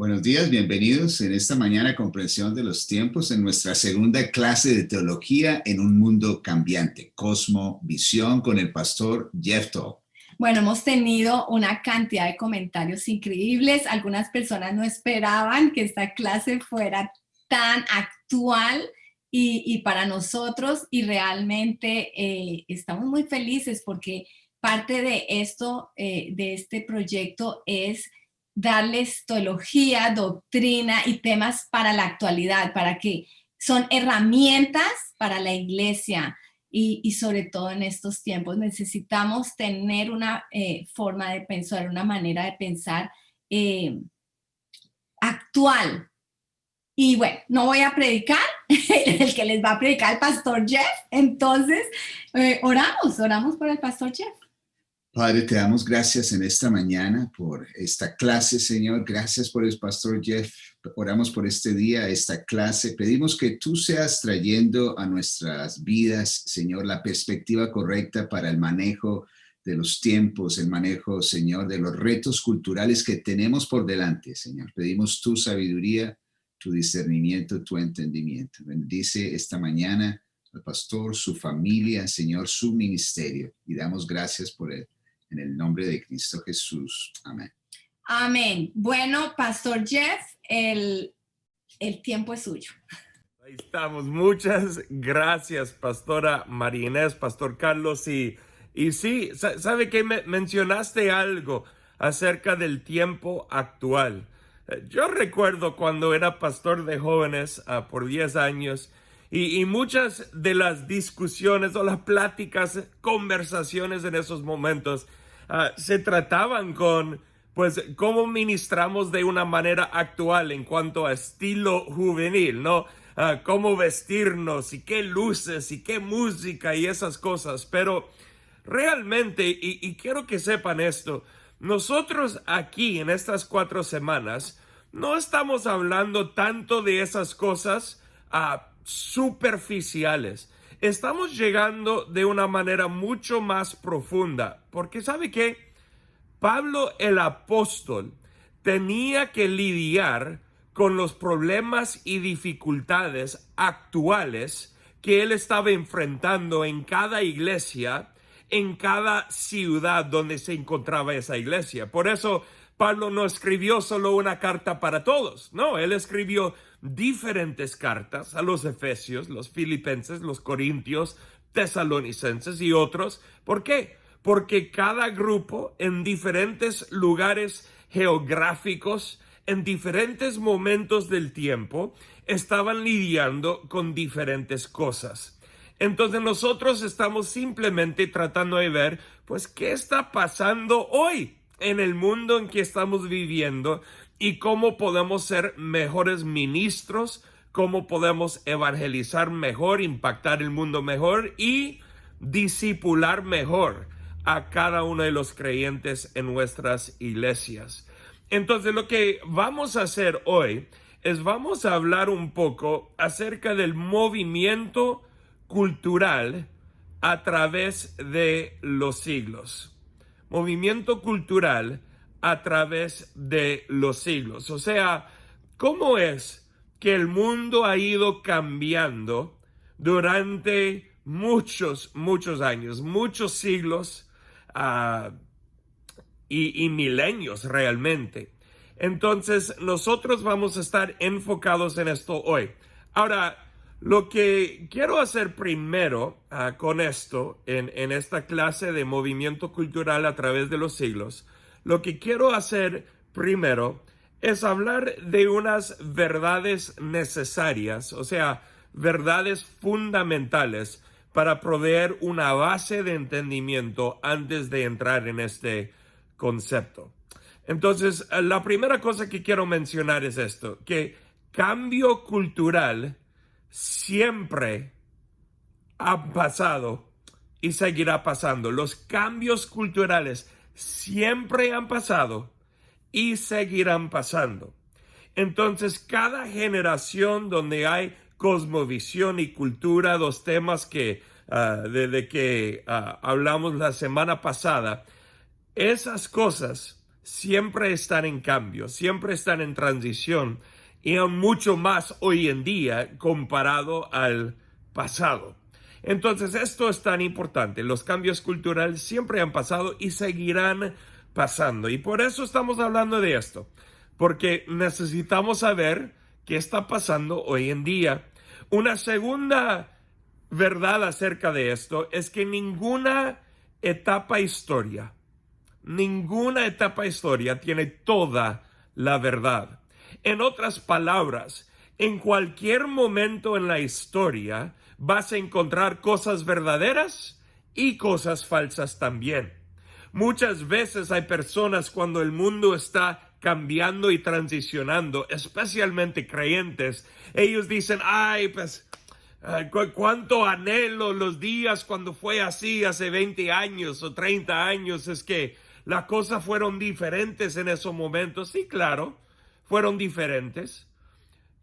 Buenos días, bienvenidos en esta mañana a Comprensión de los Tiempos en nuestra segunda clase de Teología en un Mundo Cambiante, Cosmovisión con el pastor Jeff Toll. Bueno, hemos tenido una cantidad de comentarios increíbles. Algunas personas no esperaban que esta clase fuera tan actual y para nosotros y realmente estamos muy felices porque parte de esto, de este proyecto es darles teología, doctrina y temas para la actualidad, para que son herramientas para la iglesia. Y sobre todo en estos tiempos necesitamos tener una forma de pensar, una manera de pensar actual. Y bueno, no voy a predicar, el que les va a predicar el pastor Jeff. Entonces, oramos por el pastor Jeff. Padre, te damos gracias en esta mañana por esta clase, Señor. Gracias por el pastor Jeff. Oramos por este día, esta clase. Pedimos que tú seas trayendo a nuestras vidas, Señor, la perspectiva correcta para el manejo de los tiempos, el manejo, Señor, de los retos culturales que tenemos por delante, Señor. Pedimos tu sabiduría, tu discernimiento, tu entendimiento. Bendice esta mañana al pastor, su familia, Señor, su ministerio. Y damos gracias por él. En el nombre de Cristo Jesús. Amén. Amén. Bueno, pastor Jeff, el tiempo es suyo. Ahí estamos. Muchas gracias, pastora María Inés, pastor Carlos. Y sí, ¿sabe qué? Mencionaste algo acerca del tiempo actual. Yo recuerdo cuando era pastor de jóvenes por 10 años y muchas de las discusiones o las pláticas, conversaciones en esos momentos se trataban con, pues, cómo ministramos de una manera actual en cuanto a estilo juvenil, ¿no? Cómo vestirnos y qué luces y qué música y esas cosas. Pero realmente, y quiero que sepan esto, nosotros aquí en estas 4 semanas no estamos hablando tanto de esas cosas superficiales. Estamos llegando de una manera mucho más profunda, porque ¿sabe qué? Pablo el apóstol tenía que lidiar con los problemas y dificultades actuales que él estaba enfrentando en cada iglesia, en cada ciudad donde se encontraba esa iglesia. Por eso Pablo no escribió solo una carta para todos, no, él escribió diferentes cartas a los efesios, los filipenses, los corintios, tesalonicenses y otros. ¿Por qué? Porque cada grupo en diferentes lugares geográficos, en diferentes momentos del tiempo, estaban lidiando con diferentes cosas. Entonces nosotros estamos simplemente tratando de ver, pues, qué está pasando hoy en el mundo en que estamos viviendo y cómo podemos ser mejores ministros, cómo podemos evangelizar mejor, impactar el mundo mejor y discipular mejor a cada uno de los creyentes en nuestras iglesias. Entonces lo que vamos a hacer hoy es vamos a hablar un poco acerca del movimiento cultural a través de los siglos. Movimiento cultural a través de los siglos. O sea, ¿cómo es que el mundo ha ido cambiando durante muchos años, muchos siglos y milenios realmente? Entonces, nosotros vamos a estar enfocados en esto hoy. Ahora, lo que quiero hacer primero con esto, en esta clase de movimiento cultural a través de los siglos, lo que quiero hacer primero es hablar de unas verdades necesarias, o sea, verdades fundamentales para proveer una base de entendimiento antes de entrar en este concepto. Entonces, la primera cosa que quiero mencionar es esto, que cambio cultural siempre ha pasado y seguirá pasando. Los cambios culturales siempre han pasado y seguirán pasando. Entonces, cada generación donde hay cosmovisión y cultura, dos temas que hablamos la semana pasada, esas cosas siempre están en cambio, siempre están en transición y aún mucho más hoy en día comparado al pasado. Entonces esto es tan importante. Los cambios culturales siempre han pasado y seguirán pasando. Y por eso estamos hablando de esto, porque necesitamos saber qué está pasando hoy en día. Una segunda verdad acerca de esto es que ninguna etapa historia tiene toda la verdad. En otras palabras, en cualquier momento en la historia vas a encontrar cosas verdaderas y cosas falsas también. Muchas veces hay personas cuando el mundo está cambiando y transicionando, especialmente creyentes, ellos dicen, pues cuánto anhelo los días cuando fue así hace 20 años o 30 años, es que las cosas fueron diferentes en esos momentos. Sí, claro, fueron diferentes.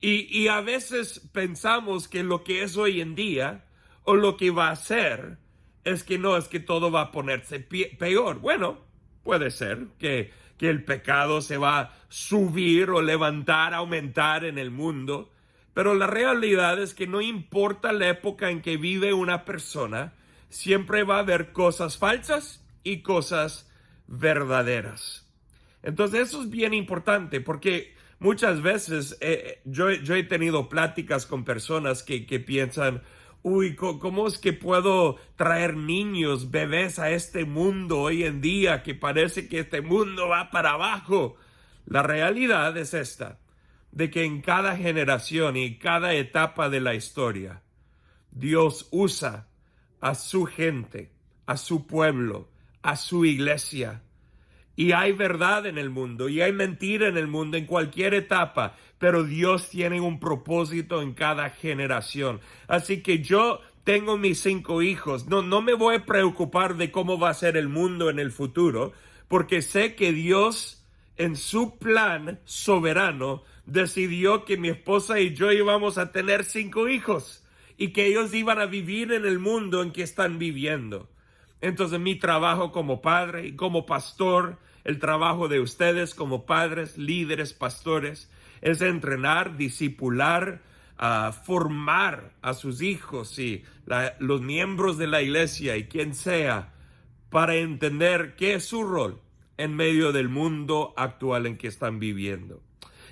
Y a veces pensamos que lo que es hoy en día o lo que va a ser es que todo va a ponerse peor. Bueno, puede ser que el pecado se va a subir o levantar, aumentar en el mundo, pero la realidad es que no importa la época en que vive una persona, siempre va a haber cosas falsas y cosas verdaderas. Entonces eso es bien importante porque muchas veces yo he tenido pláticas con personas que piensan, ¿cómo es que puedo traer niños, bebés a este mundo hoy en día que parece que este mundo va para abajo? La realidad es esta, de que en cada generación y cada etapa de la historia, Dios usa a su gente, a su pueblo, a su iglesia. Y hay verdad en el mundo y hay mentira en el mundo en cualquier etapa, pero Dios tiene un propósito en cada generación. Así que yo tengo mis 5 hijos. No me voy a preocupar de cómo va a ser el mundo en el futuro, porque sé que Dios en su plan soberano decidió que mi esposa y yo íbamos a tener 5 hijos y que ellos iban a vivir en el mundo en que están viviendo. Entonces mi trabajo como padre y como pastor, el trabajo de ustedes como padres, líderes, pastores, es entrenar, discipular, formar a sus hijos y los miembros de la iglesia y quien sea para entender qué es su rol en medio del mundo actual en que están viviendo.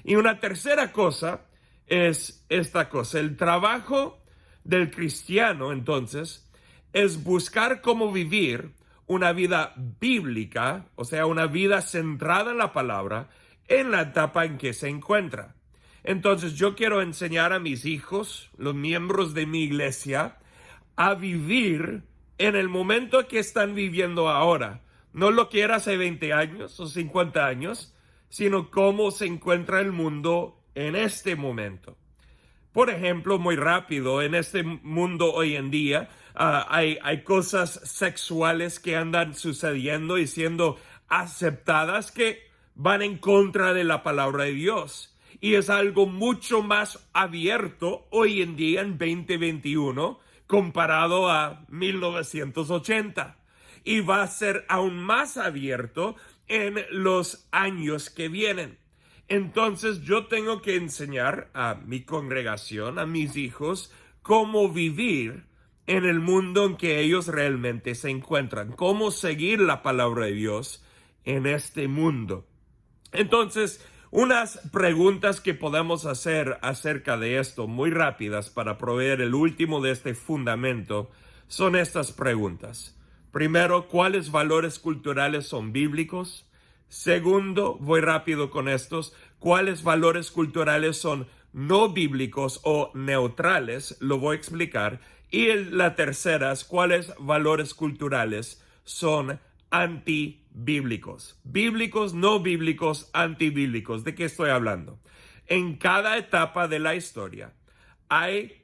Y una tercera cosa es esta cosa, el trabajo del cristiano entonces es buscar cómo vivir una vida bíblica, o sea, una vida centrada en la palabra, en la etapa en que se encuentra. Entonces yo quiero enseñar a mis hijos, los miembros de mi iglesia, a vivir en el momento que están viviendo ahora. No lo que era hace 20 años o 50 años, sino cómo se encuentra el mundo en este momento. Por ejemplo, muy rápido, en este mundo hoy en día hay cosas sexuales que andan sucediendo y siendo aceptadas que van en contra de la palabra de Dios. Y es algo mucho más abierto hoy en día en 2021 comparado a 1980. Y va a ser aún más abierto en los años que vienen. Entonces yo tengo que enseñar a mi congregación, a mis hijos, cómo vivir en el mundo en que ellos realmente se encuentran, cómo seguir la palabra de Dios en este mundo. Entonces, unas preguntas que podemos hacer acerca de esto, muy rápidas para proveer el último de este fundamento, son estas preguntas. Primero, ¿cuáles valores culturales son bíblicos? Segundo, voy rápido con estos, ¿cuáles valores culturales son no bíblicos o neutrales? Lo voy a explicar. Y la tercera es, ¿cuáles valores culturales son antibíblicos? Bíblicos, no bíblicos, antibíblicos. ¿De qué estoy hablando? En cada etapa de la historia hay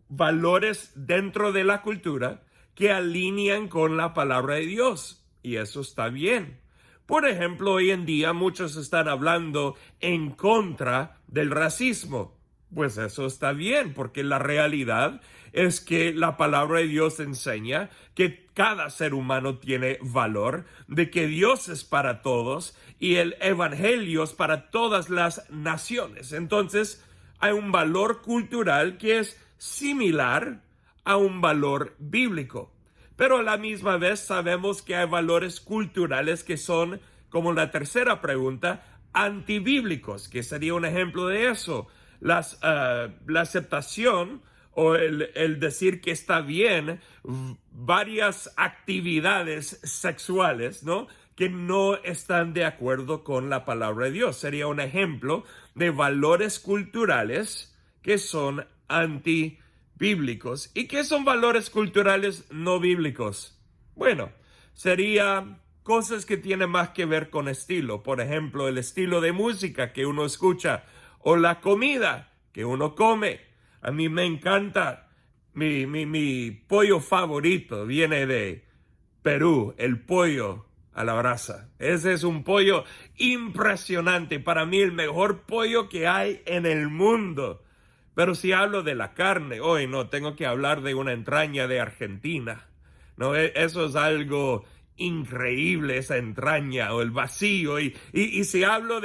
valores dentro de la cultura que alinean con la palabra de Dios. Y eso está bien. Por ejemplo, hoy en día muchos están hablando en contra del racismo. pues eso está bien, porque la realidad es que la palabra de Dios enseña que cada ser humano tiene valor, de que Dios es para todos y el evangelio es para todas las naciones. Entonces, hay un valor cultural que es similar a un valor bíblico. Pero a la misma vez sabemos que hay valores culturales que son, como la tercera pregunta, antibíblicos, que sería un ejemplo de eso. La aceptación o el decir que está bien varias actividades sexuales, ¿no?, que no están de acuerdo con la palabra de Dios. Sería un ejemplo de valores culturales que son antibíblicos. ¿Y qué son valores culturales no bíblicos? Bueno, sería cosas que tienen más que ver con estilo. Por ejemplo, el estilo de música que uno escucha o la comida que uno come. A mí me encanta, mi pollo favorito viene de Perú, el pollo a la brasa. Ese es un pollo impresionante, para mí el mejor pollo que hay en el mundo. Pero si hablo de la carne, hoy no, tengo que hablar de una entraña de Argentina. No, eso es algo increíble, esa entraña o el vacío. Y si hablo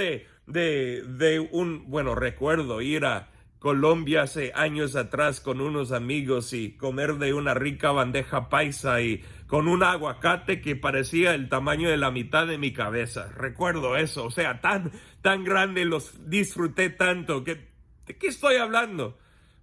bueno, recuerdo ir a Colombia hace años atrás con unos amigos y comer de una rica bandeja paisa y con un aguacate que parecía el tamaño de la mitad de mi cabeza. Recuerdo eso, o sea, tan grande, los disfruté tanto. ¿De qué estoy hablando?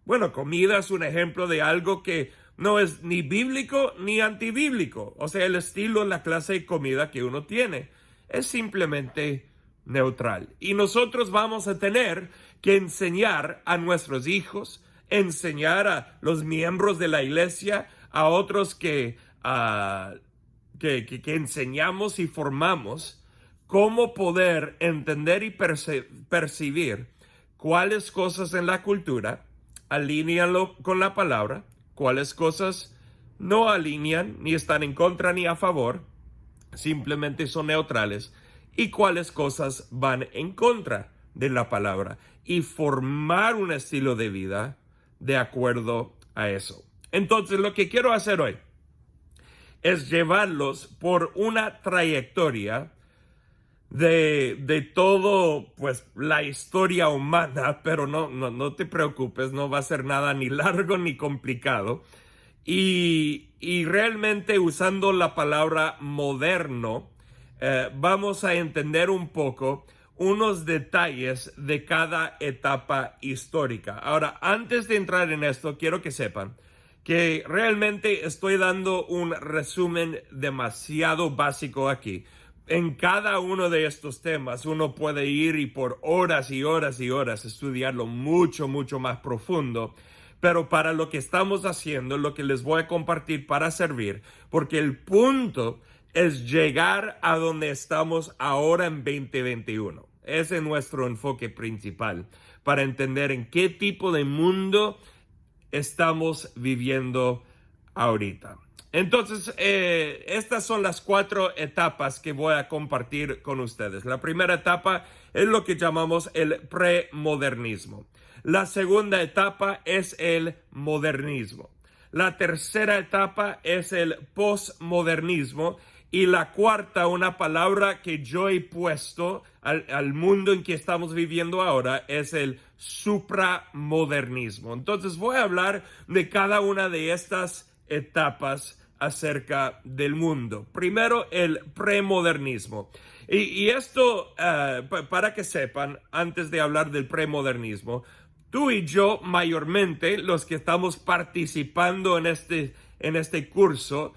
Bueno, comida es un ejemplo de algo que no es ni bíblico ni antibíblico. O sea, el estilo, la clase de comida que uno tiene es simplemente neutral. Y nosotros vamos a tener que enseñar a nuestros hijos, enseñar a los miembros de la iglesia, a otros que enseñamos y formamos, cómo poder entender y percibir cuáles cosas en la cultura alíneanlo con la palabra, cuáles cosas no alinean, ni están en contra ni a favor, simplemente son neutrales, y cuáles cosas van en contra de la palabra, y formar un estilo de vida de acuerdo a eso. Entonces, lo que quiero hacer hoy es llevarlos por una trayectoria de todo, pues, la historia humana, pero no te preocupes, no va a ser nada ni largo ni complicado. Y realmente usando la palabra moderno, vamos a entender un poco unos detalles de cada etapa histórica. Ahora, antes de entrar en esto, quiero que sepan que realmente estoy dando un resumen demasiado básico aquí. En cada uno de estos temas uno puede ir y por horas y horas y horas estudiarlo mucho más profundo, pero para lo que estamos haciendo, lo que les voy a compartir para servir, porque el punto es llegar a donde estamos ahora en 2021. Ese es nuestro enfoque principal, para entender en qué tipo de mundo estamos viviendo ahorita. Entonces, estas son las 4 etapas que voy a compartir con ustedes. La primera etapa es lo que llamamos el premodernismo. La segunda etapa es el modernismo. La tercera etapa es el posmodernismo. Y la cuarta, una palabra que yo he puesto al mundo en que estamos viviendo ahora, es el supramodernismo. Entonces voy a hablar de cada una de estas etapas acerca del mundo. Primero, el premodernismo. Y esto, para que sepan, antes de hablar del premodernismo, tú y yo, mayormente, los que estamos participando en este curso,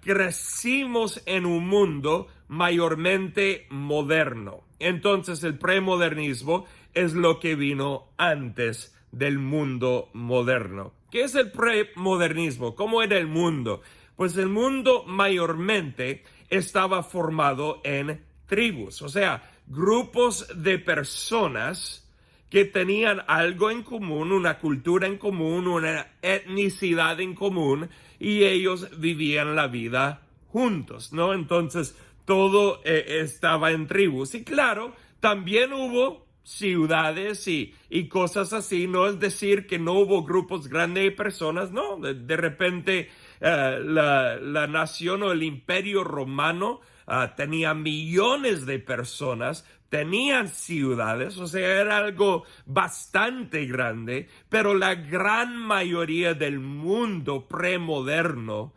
crecimos en un mundo mayormente moderno. Entonces, el premodernismo es lo que vino antes del mundo moderno. ¿Qué es el premodernismo? ¿Cómo era el mundo? Pues el mundo mayormente estaba formado en tribus, o sea, grupos de personas que tenían algo en común, una cultura en común, una etnicidad en común, y ellos vivían la vida juntos, ¿no? Entonces, todo estaba en tribus. Y claro, también hubo ciudades y cosas así. No es decir que no hubo grupos grandes de personas, no. De repente la nación o el imperio romano tenía millones de personas, tenían ciudades, o sea, era algo bastante grande, pero la gran mayoría del mundo premoderno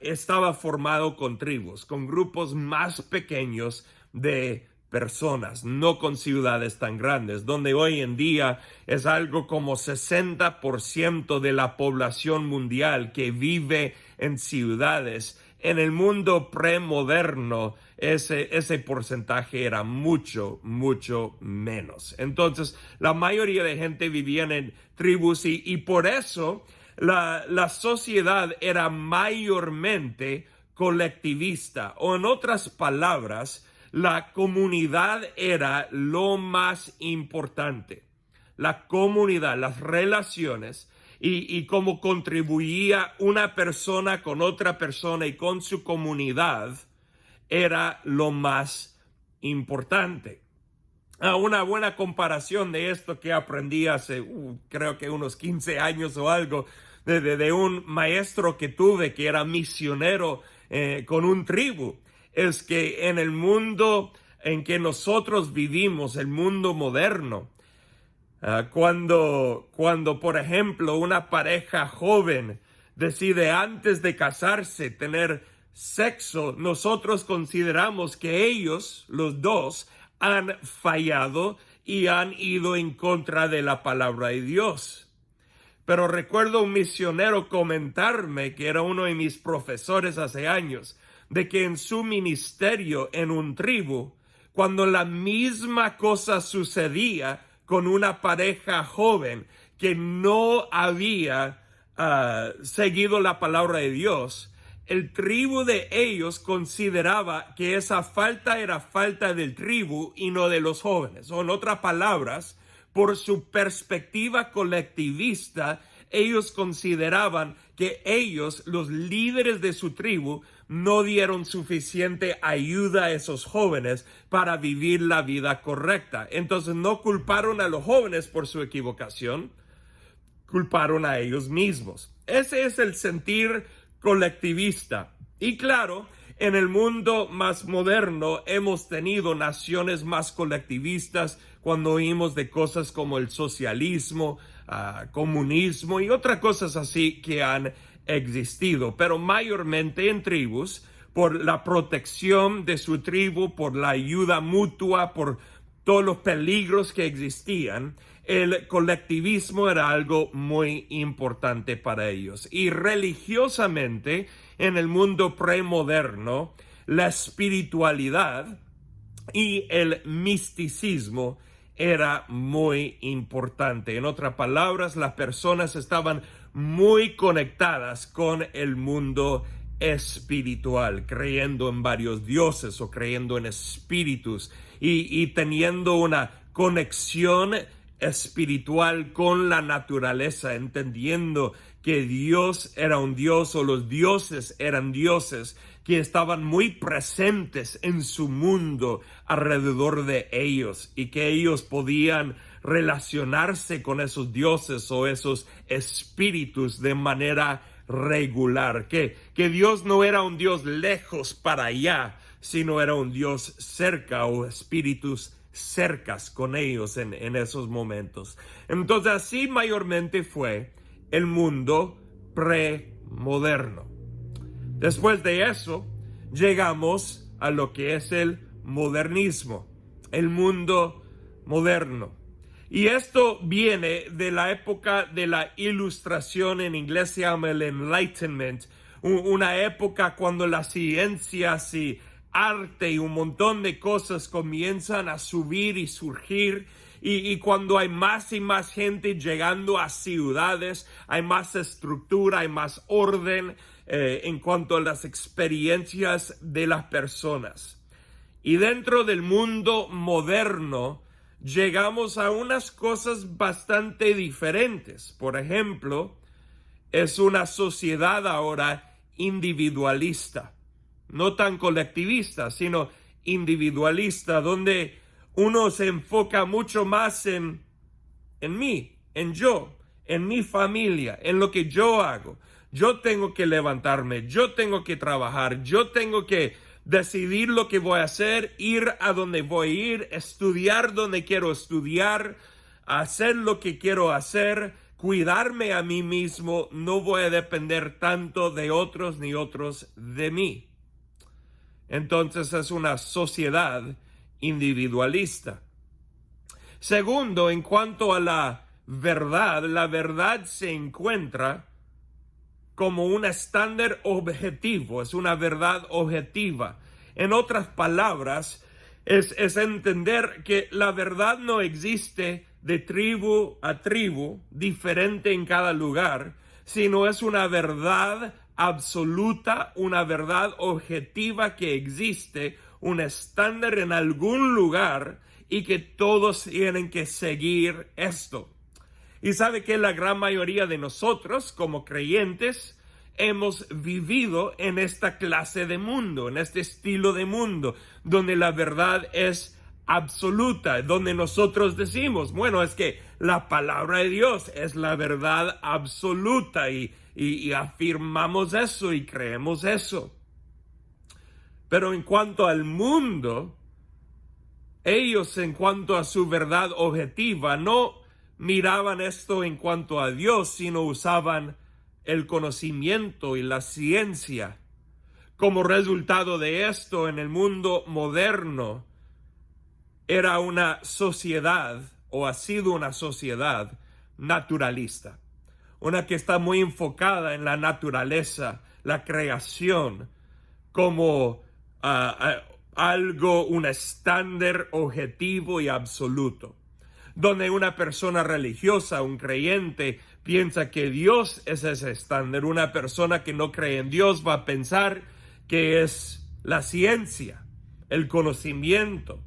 estaba formado con tribus, con grupos más pequeños de personas, no con ciudades tan grandes, donde hoy en día es algo como 60% de la población mundial que vive en ciudades. En el mundo premoderno, ese porcentaje era mucho menos. Entonces, la mayoría de gente vivían en tribus y por eso la sociedad era mayormente colectivista, o en otras palabras, la comunidad era lo más importante. La comunidad, las relaciones y cómo contribuía una persona con otra persona y con su comunidad era lo más importante. Una buena comparación de esto que aprendí hace, creo que unos 15 años o algo, de un maestro que tuve que era misionero con un tribu, es que en el mundo en que nosotros vivimos, el mundo moderno, cuando, por ejemplo, una pareja joven decide antes de casarse tener sexo, nosotros consideramos que ellos, los dos, han fallado y han ido en contra de la palabra de Dios. Pero recuerdo un misionero comentarme, que era uno de mis profesores hace años, de que en su ministerio en un tribu, cuando la misma cosa sucedía con una pareja joven que no había seguido la palabra de Dios, el tribu de ellos consideraba que esa falta era falta del tribu y no de los jóvenes. O en otras palabras, por su perspectiva colectivista, ellos consideraban que ellos, los líderes de su tribu, no dieron suficiente ayuda a esos jóvenes para vivir la vida correcta. Entonces no culparon a los jóvenes por su equivocación, culparon a ellos mismos. Ese es el sentir colectivista. Y claro, en el mundo más moderno hemos tenido naciones más colectivistas cuando oímos de cosas como el socialismo, comunismo y otras cosas así que han existido, pero mayormente en tribus, por la protección de su tribu, por la ayuda mutua, por todos los peligros que existían, el colectivismo era algo muy importante para ellos. Y religiosamente, en el mundo premoderno, la espiritualidad y el misticismo era muy importante. En otras palabras, las personas estaban muy conectadas con el mundo espiritual, creyendo en varios dioses o creyendo en espíritus y teniendo una conexión espiritual con la naturaleza, entendiendo que Dios era un Dios o los dioses eran dioses que estaban muy presentes en su mundo alrededor de ellos y que ellos podían relacionarse con esos dioses o esos espíritus de manera regular, que Dios no era un Dios lejos para allá, sino era un Dios cerca o espíritus cercas con ellos en esos momentos. Entonces así mayormente fue el mundo premoderno. Después de eso llegamos a lo que es el modernismo, el mundo moderno. Y esto viene de la época de la Ilustración, en inglés se llama el Enlightenment, una época cuando las ciencias y arte y un montón de cosas comienzan a subir y surgir, y cuando hay más y más gente llegando a ciudades, hay más estructura, hay más orden en cuanto a las experiencias de las personas. Y dentro del mundo moderno llegamos a unas cosas bastante diferentes. Por ejemplo, es una sociedad ahora individualista. No tan colectivista, sino individualista, donde uno se enfoca mucho más en mí, en mi familia, en lo que yo hago. Yo tengo que levantarme, yo tengo que trabajar, yo tengo que decidir lo que voy a hacer, ir a donde voy a ir, estudiar donde quiero estudiar, hacer lo que quiero hacer, cuidarme a mí mismo. No voy a depender tanto de otros ni otros de mí. Entonces es una sociedad individualista. Segundo, en cuanto a la verdad se encuentra como un estándar objetivo, es una verdad objetiva. En otras palabras, es entender que la verdad no existe de tribu a tribu, diferente en cada lugar, sino es una verdad absoluta, una verdad objetiva que existe, un estándar en algún lugar y que todos tienen que seguir esto. Y sabe que la gran mayoría de nosotros, como creyentes, hemos vivido en esta clase de mundo, en este estilo de mundo, donde la verdad es absoluta, donde nosotros decimos, bueno, es que la palabra de Dios es la verdad absoluta y afirmamos eso y creemos eso. Pero en cuanto al mundo, ellos en cuanto a su verdad objetiva no miraban esto en cuanto a Dios, sino usaban el conocimiento y la ciencia. Como resultado de esto, en el mundo moderno, era una sociedad, o ha sido una sociedad naturalista. Una que está muy enfocada en la naturaleza, la creación, como algo, un estándar objetivo y absoluto. Donde una persona religiosa, un creyente, piensa que Dios es ese estándar. Una persona que no cree en Dios va a pensar que es la ciencia, el conocimiento,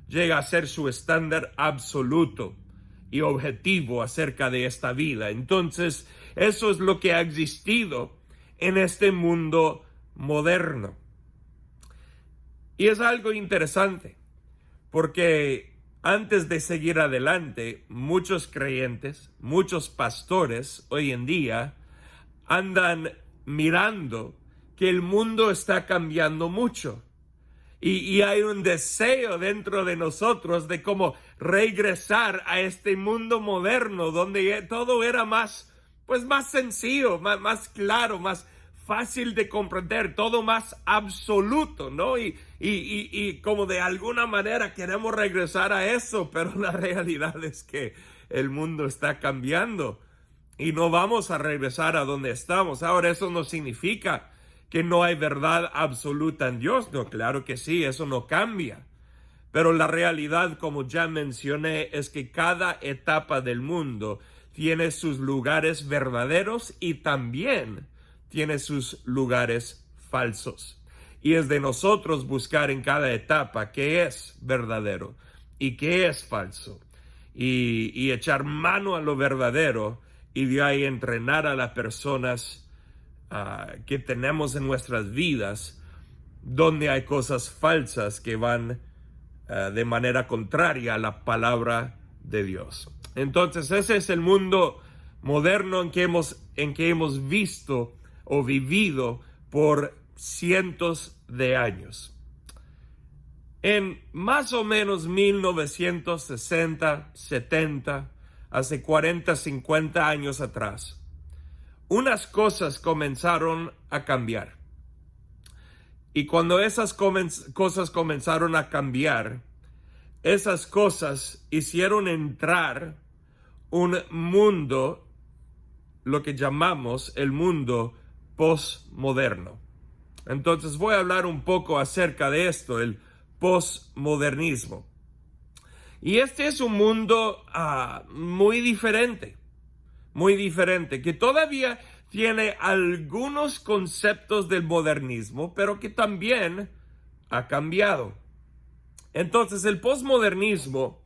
llega a ser su estándar absoluto y objetivo acerca de esta vida. Entonces, eso es lo que ha existido en este mundo moderno. Y es algo interesante, porque antes de seguir adelante, muchos creyentes, muchos pastores hoy en día andan mirando que el mundo está cambiando mucho. Y hay un deseo dentro de nosotros de cómo regresar a este mundo moderno donde todo era más sencillo, más claro, más fácil de comprender, todo más absoluto, ¿no? Y como de alguna manera queremos regresar a eso, pero la realidad es que el mundo está cambiando y no vamos a regresar a donde estamos. Ahora, eso no significa que no hay verdad absoluta en Dios. No, claro que sí, eso no cambia. Pero la realidad, como ya mencioné, es que cada etapa del mundo tiene sus lugares verdaderos y también tiene sus lugares falsos. Y es de nosotros buscar en cada etapa qué es verdadero y qué es falso. Y echar mano a lo verdadero y de ahí entrenar a las personas que tenemos en nuestras vidas, donde hay cosas falsas que van de manera contraria a la palabra de Dios. Entonces, ese es el mundo moderno en que hemos visto o vivido por cientos de años. En más o menos 1960, 70, hace 40, 50 años atrás, unas cosas comenzaron a cambiar. Y cuando esas cosas comenzaron a cambiar, esas cosas hicieron entrar un mundo, lo que llamamos el mundo postmoderno. Entonces voy a hablar un poco acerca de esto, el postmodernismo. Y este es un mundo muy diferente, que todavía tiene algunos conceptos del modernismo, pero que también ha cambiado. Entonces, el postmodernismo,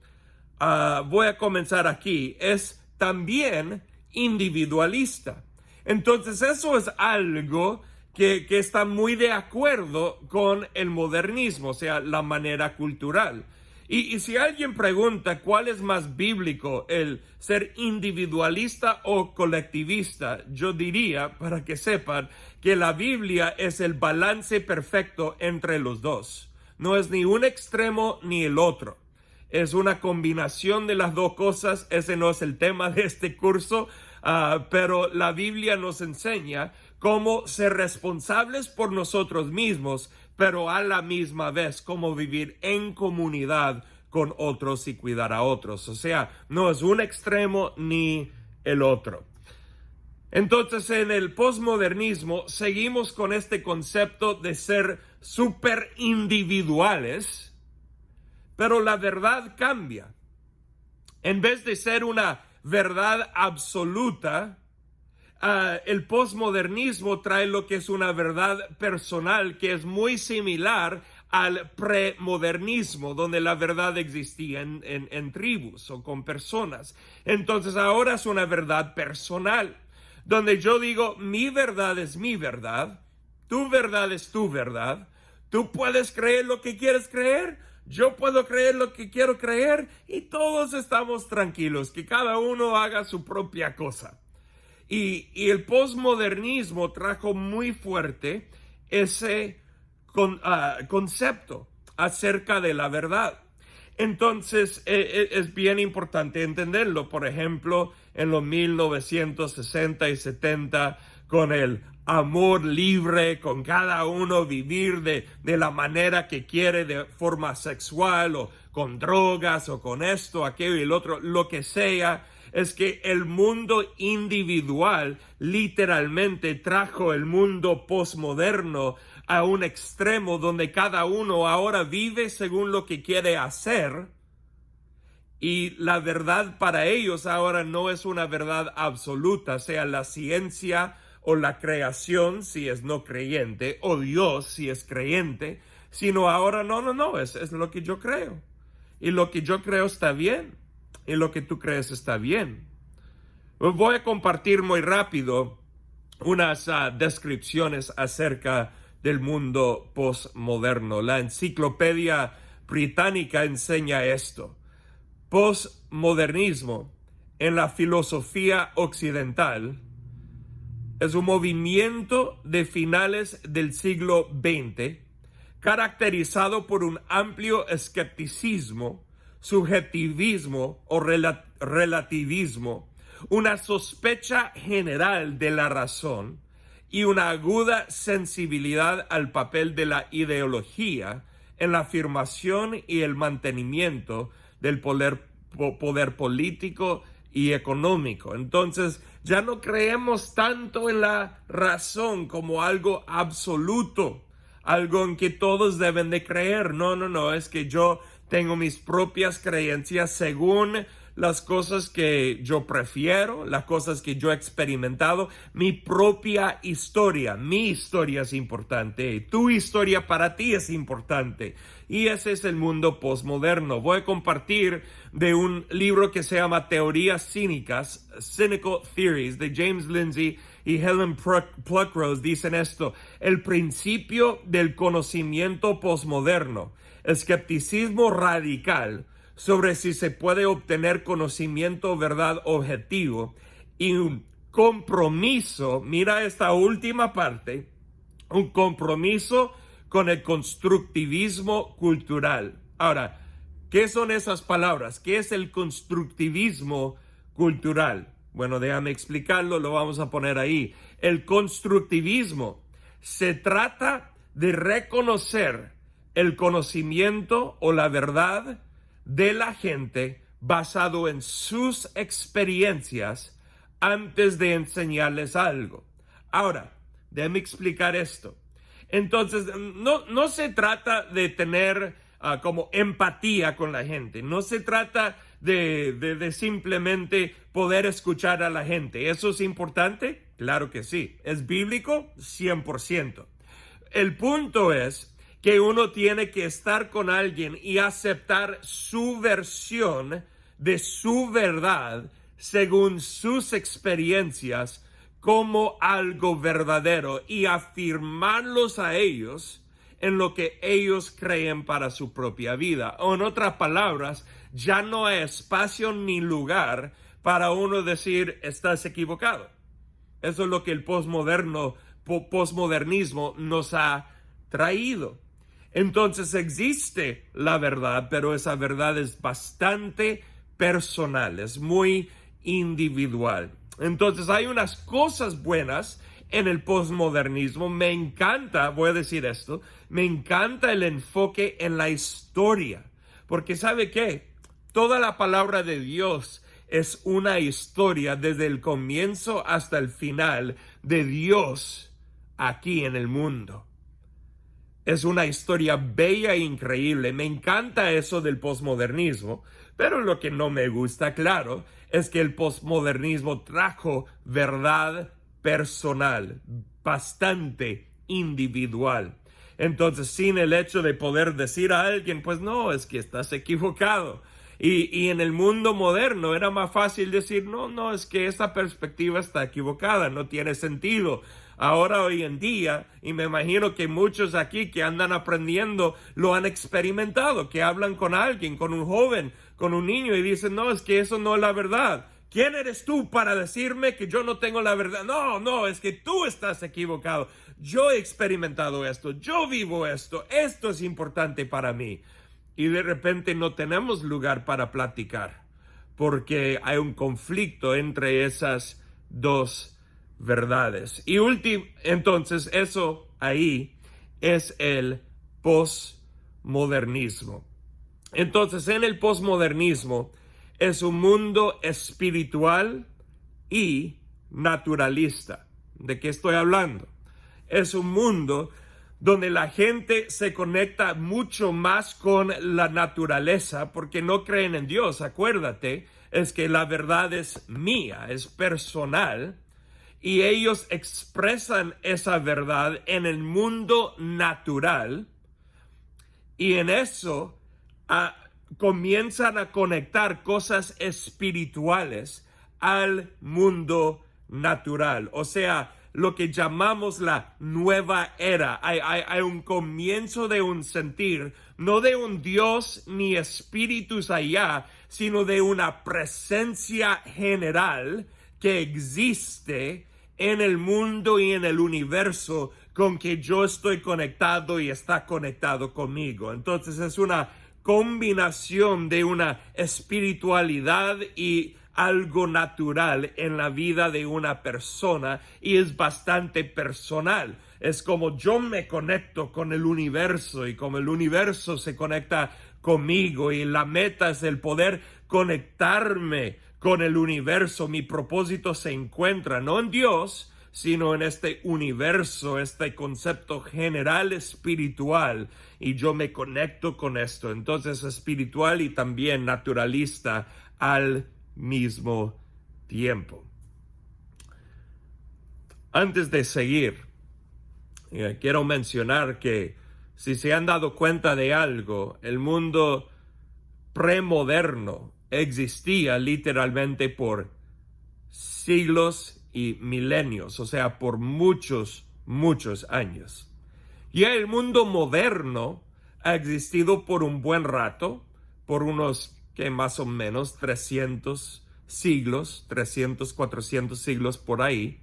voy a comenzar aquí, es también individualista. Entonces, eso es algo que está muy de acuerdo con el modernismo, o sea, la manera cultural. Y si alguien pregunta cuál es más bíblico, el ser individualista o colectivista, yo diría, para que sepan, que la Biblia es el balance perfecto entre los dos. No es ni un extremo ni el otro. Es una combinación de las dos cosas. Ese no es el tema de este curso, pero la Biblia nos enseña cómo ser responsables por nosotros mismos, pero a la misma vez cómo vivir en comunidad con otros y cuidar a otros. O sea, no es un extremo ni el otro. Entonces, en el posmodernismo seguimos con este concepto de ser súper individuales, pero la verdad cambia. En vez de ser una verdad absoluta, el posmodernismo trae lo que es una verdad personal que es muy similar al premodernismo, donde la verdad existía en tribus o con personas. Entonces ahora es una verdad personal, donde yo digo, mi verdad es mi verdad, tu verdad es tu verdad, tú puedes creer lo que quieres creer, yo puedo creer lo que quiero creer y todos estamos tranquilos, que cada uno haga su propia cosa. Y el posmodernismo trajo muy fuerte ese concepto acerca de la verdad. Entonces es bien importante entenderlo. Por ejemplo, en los 1960 y 70, con el amor libre, con cada uno vivir de la manera que quiere, de forma sexual o con drogas o con esto, aquello y el otro, lo que sea. Es que el mundo individual literalmente trajo el mundo posmoderno a un extremo donde cada uno ahora vive según lo que quiere hacer, y la verdad para ellos ahora no es una verdad absoluta, sea la ciencia o la creación si es no creyente, o Dios si es creyente, sino ahora no, es lo que yo creo, y lo que yo creo está bien. Y lo que tú crees está bien. Voy a compartir muy rápido unas descripciones acerca del mundo postmoderno. La Enciclopedia Británica enseña esto. Postmodernismo en la filosofía occidental es un movimiento de finales del siglo XX caracterizado por un amplio escepticismo, subjetivismo o relativismo, una sospecha general de la razón y una aguda sensibilidad al papel de la ideología en la afirmación y el mantenimiento del poder político y económico. Entonces, ya no creemos tanto en la razón como algo absoluto, algo en que todos deben de creer. No, es que yo tengo mis propias creencias según las cosas que yo prefiero, las cosas que yo he experimentado, mi propia historia. Mi historia es importante, tu historia para ti es importante. Y ese es el mundo postmoderno. Voy a compartir de un libro que se llama Teorías Cínicas, Cynical Theories, de James Lindsay y Helen Pluckrose. Dicen esto: el principio del conocimiento postmoderno, escepticismo radical sobre si se puede obtener conocimiento o verdad objetivo, y un compromiso, mira esta última parte, un compromiso con el constructivismo cultural. Ahora, ¿qué son esas palabras? ¿Qué es el constructivismo cultural? Bueno, déjame explicarlo, lo vamos a poner ahí. El constructivismo se trata de reconocer el conocimiento o la verdad de la gente basado en sus experiencias antes de enseñarles algo. Ahora, déjame explicar esto. Entonces, no se trata de tener como empatía con la gente. No se trata de simplemente poder escuchar a la gente. ¿Eso es importante? Claro que sí. ¿Es bíblico? 100%. El punto es que uno tiene que estar con alguien y aceptar su versión de su verdad según sus experiencias como algo verdadero y afirmarlos a ellos en lo que ellos creen para su propia vida. O en otras palabras, ya no hay espacio ni lugar para uno decir, estás equivocado. Eso es lo que el posmodernismo nos ha traído. Entonces existe la verdad, pero esa verdad es bastante personal, es muy individual. Entonces hay unas cosas buenas en el posmodernismo. Me encanta, voy a decir esto, me encanta el enfoque en la historia. Porque ¿sabe qué? Toda la palabra de Dios es una historia desde el comienzo hasta el final de Dios aquí en el mundo. Es una historia bella e increíble. Me encanta eso del posmodernismo, pero lo que no me gusta, claro, es que el posmodernismo trajo verdad personal, bastante individual. Entonces, sin el hecho de poder decir a alguien, pues no, es que estás equivocado. Y en el mundo moderno era más fácil decir, no, es que esa perspectiva está equivocada, no tiene sentido. Ahora, hoy en día, y me imagino que muchos aquí que andan aprendiendo lo han experimentado, que hablan con alguien, con un joven, con un niño y dicen, no, es que eso no es la verdad. ¿Quién eres tú para decirme que yo no tengo la verdad? No, es que tú estás equivocado. Yo he experimentado esto, yo vivo esto es importante para mí. Y de repente no tenemos lugar para platicar, porque hay un conflicto entre esas dos verdades. Y entonces eso ahí es el posmodernismo. Entonces en el posmodernismo es un mundo espiritual y naturalista. ¿De qué estoy hablando? Es un mundo donde la gente se conecta mucho más con la naturaleza porque no creen en Dios. Acuérdate, es que la verdad es mía, es personal, y ellos expresan esa verdad en el mundo natural, y en eso comienzan a conectar cosas espirituales al mundo natural. O sea, lo que llamamos la nueva era. Hay un comienzo de un sentir, no de un Dios ni espíritus allá, sino de una presencia general que existe en el mundo y en el universo con que yo estoy conectado y está conectado conmigo. Entonces es una combinación de una espiritualidad y algo natural en la vida de una persona, y es bastante personal. Es como yo me conecto con el universo y como el universo se conecta conmigo, y la meta es el poder conectarme con el universo. Mi propósito se encuentra no en Dios, sino en este universo, este concepto general espiritual, y yo me conecto con esto. Entonces, espiritual y también naturalista al mismo tiempo. Antes de seguir, quiero mencionar que si se han dado cuenta de algo, el mundo premoderno existía literalmente por siglos y milenios, o sea, por muchos años. Y el mundo moderno ha existido por un buen rato, por unos que más o menos 300 siglos, 300, 400 siglos por ahí.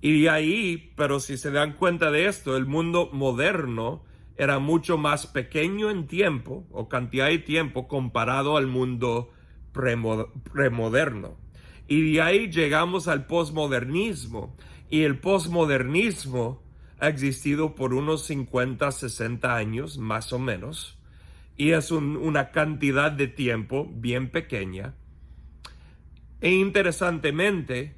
Y de ahí, pero si se dan cuenta de esto, el mundo moderno era mucho más pequeño en tiempo o cantidad de tiempo comparado al mundo premoderno. Y de ahí llegamos al posmodernismo. Y el posmodernismo ha existido por unos 50, 60 años, más o menos. Y es una cantidad de tiempo bien pequeña. E interesantemente,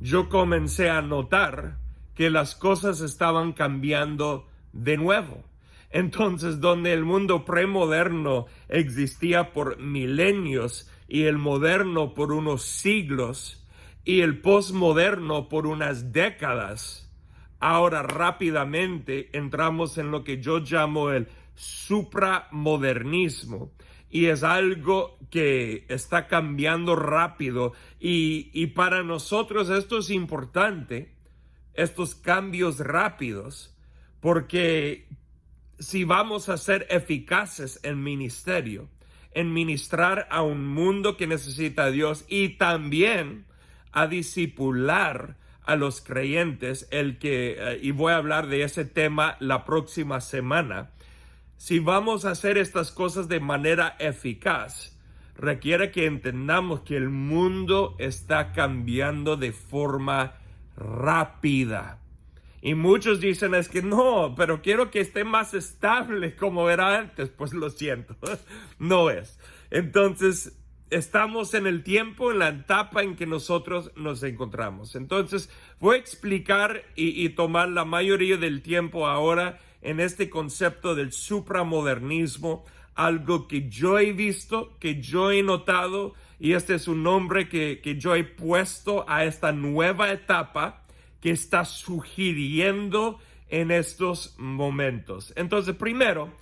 yo comencé a notar que las cosas estaban cambiando de nuevo. Entonces, donde el mundo premoderno existía por milenios y el moderno por unos siglos y el posmoderno por unas décadas, ahora rápidamente entramos en lo que yo llamo el supramodernismo, y es algo que está cambiando rápido, y para nosotros esto es importante, estos cambios rápidos, porque si vamos a ser eficaces en ministerio, en ministrar a un mundo que necesita a Dios y también a discipular a los creyentes, y voy a hablar de ese tema la próxima semana. Si vamos a hacer estas cosas de manera eficaz, requiere que entendamos que el mundo está cambiando de forma rápida. Y muchos dicen, es que no, pero quiero que esté más estable como era antes. Pues lo siento, no es. Entonces, estamos en el tiempo, en la etapa en que nosotros nos encontramos. Entonces, voy a explicar y tomar la mayoría del tiempo ahora en este concepto del supramodernismo, algo que yo he visto, que yo he notado, y este es un nombre que yo he puesto a esta nueva etapa que está sugiriendo en estos momentos. Entonces, primero,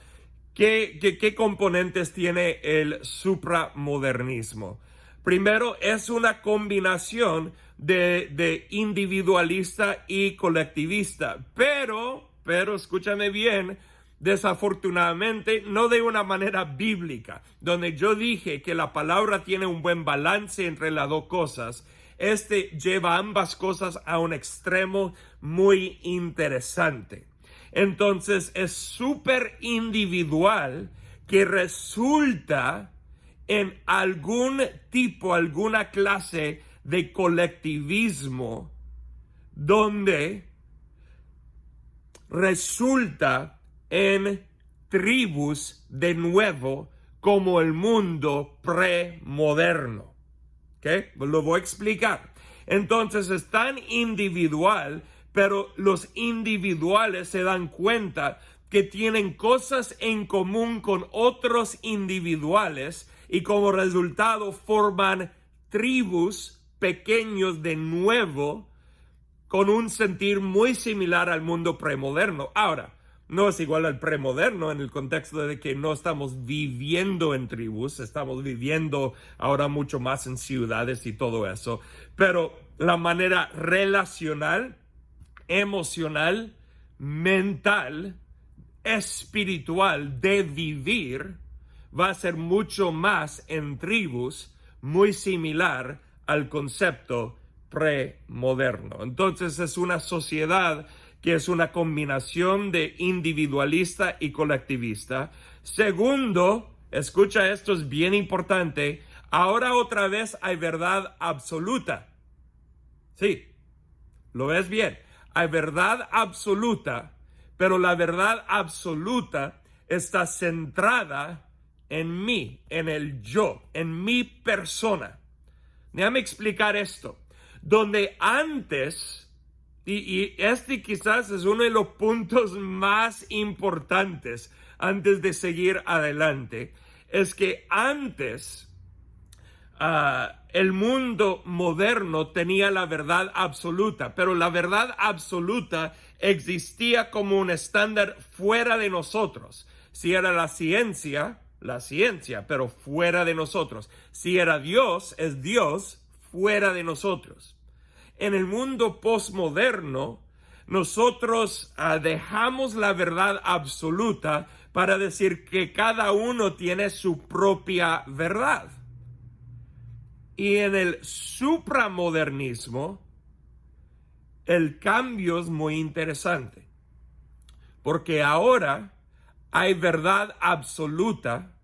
¿qué componentes tiene el supramodernismo? Primero, es una combinación de individualista y colectivista, pero escúchame bien, desafortunadamente no de una manera bíblica, donde yo dije que la palabra tiene un buen balance entre las dos cosas. Lleva ambas cosas a un extremo muy interesante. Entonces es súper individual que resulta en alguna clase de colectivismo donde resulta en tribus de nuevo como el mundo premoderno. ¿Okay? Lo voy a explicar. Entonces es tan individual, pero los individuales se dan cuenta que tienen cosas en común con otros individuales y como resultado forman tribus pequeños de nuevo con un sentir muy similar al mundo premoderno. Ahora, no es igual al premoderno en el contexto de que no estamos viviendo en tribus, estamos viviendo ahora mucho más en ciudades y todo eso, pero la manera relacional, emocional, mental, espiritual de vivir va a ser mucho más en tribus, muy similar al concepto premoderno. Entonces es una sociedad que es una combinación de individualista y colectivista. Segundo, escucha, esto es bien importante, ahora otra vez hay verdad absoluta. Sí, lo ves bien, hay verdad absoluta, pero la verdad absoluta está centrada en mí, en el yo, en mi persona. Déjame explicar esto. Donde antes, y este quizás es uno de los puntos más importantes antes de seguir adelante, es que antes el mundo moderno tenía la verdad absoluta, pero la verdad absoluta existía como un estándar fuera de nosotros. Si era la ciencia, pero fuera de nosotros. Si era Dios, es Dios fuera de nosotros. En el mundo postmoderno, nosotros dejamos la verdad absoluta para decir que cada uno tiene su propia verdad. Y en el supramodernismo, el cambio es muy interesante, porque ahora hay verdad absoluta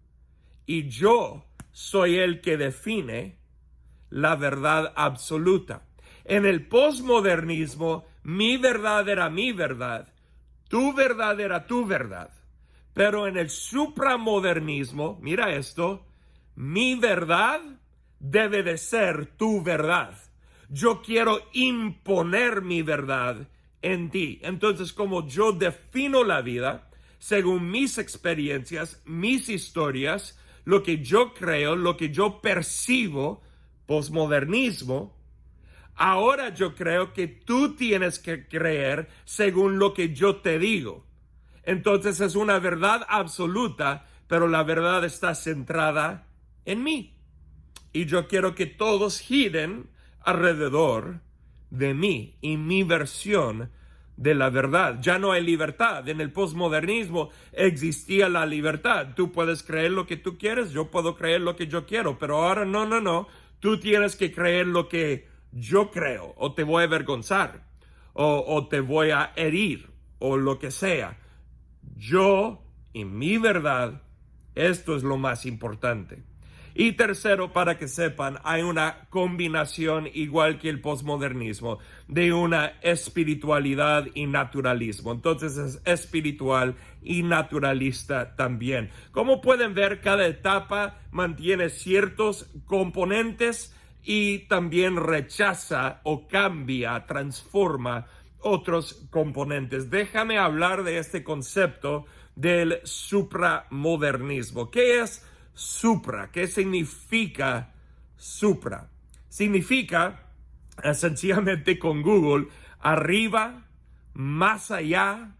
y yo soy el que define la verdad absoluta. En el posmodernismo, mi verdad era mi verdad, tu verdad era tu verdad. Pero en el supramodernismo, mira esto, mi verdad debe de ser tu verdad. Yo quiero imponer mi verdad en ti. Entonces, como yo defino la vida, según mis experiencias, mis historias, lo que yo creo, lo que yo percibo, posmodernismo, ahora yo creo que tú tienes que creer según lo que yo te digo. Entonces es una verdad absoluta, pero la verdad está centrada en mí. Y yo quiero que todos giren alrededor de mí y mi versión de la verdad. Ya no hay libertad. En el posmodernismo existía la libertad. Tú puedes creer lo que tú quieres, yo puedo creer lo que yo quiero, pero ahora no. Tú tienes que creer lo que yo creo, o te voy a avergonzar, o te voy a herir, o lo que sea. Yo y mi verdad, esto es lo más importante. Y tercero, para que sepan, hay una combinación, igual que el posmodernismo, de una espiritualidad y naturalismo. Entonces es espiritual y naturalista también. Como pueden ver, cada etapa mantiene ciertos componentes y también rechaza o cambia, transforma otros componentes. Déjame hablar de este concepto del supramodernismo. ¿Qué es supra? ¿Qué significa supra? Significa, sencillamente con Google, arriba, más allá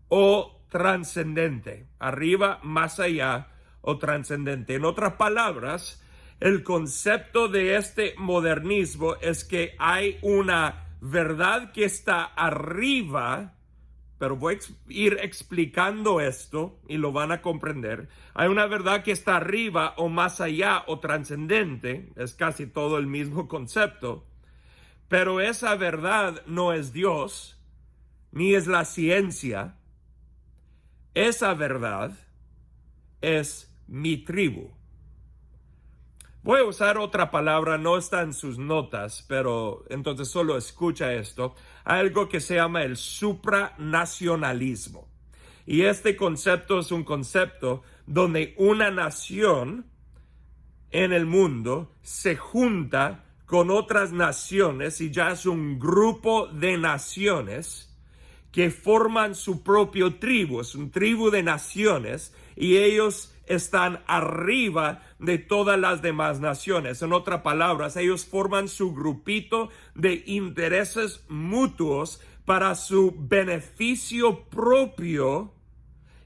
o trascendente. Arriba, más allá o trascendente. En otras palabras, el concepto de este modernismo es que hay una verdad que está arriba, pero voy a ir explicando esto y lo van a comprender. Hay una verdad que está arriba o más allá o trascendente, es casi todo el mismo concepto, pero esa verdad no es Dios, ni es la ciencia. Esa verdad es mi tribu. Voy a usar otra palabra, no está en sus notas, pero entonces solo escucha esto. Hay algo que se llama el supranacionalismo. Y este concepto es un concepto donde una nación en el mundo se junta con otras naciones y ya es un grupo de naciones que forman su propio tribu. Es un tribu de naciones y ellos están arriba de todas las demás naciones. En otras palabras, ellos forman su grupito de intereses mutuos para su beneficio propio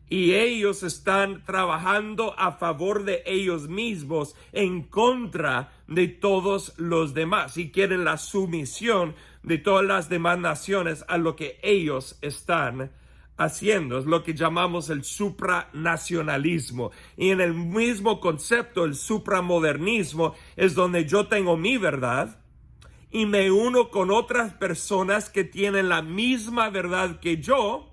y ellos están trabajando a favor de ellos mismos en contra de todos los demás y quieren la sumisión de todas las demás naciones a lo que ellos están haciendo. Es lo que llamamos el supranacionalismo. Y en el mismo concepto, el supramodernismo, es donde yo tengo mi verdad y me uno con otras personas que tienen la misma verdad que yo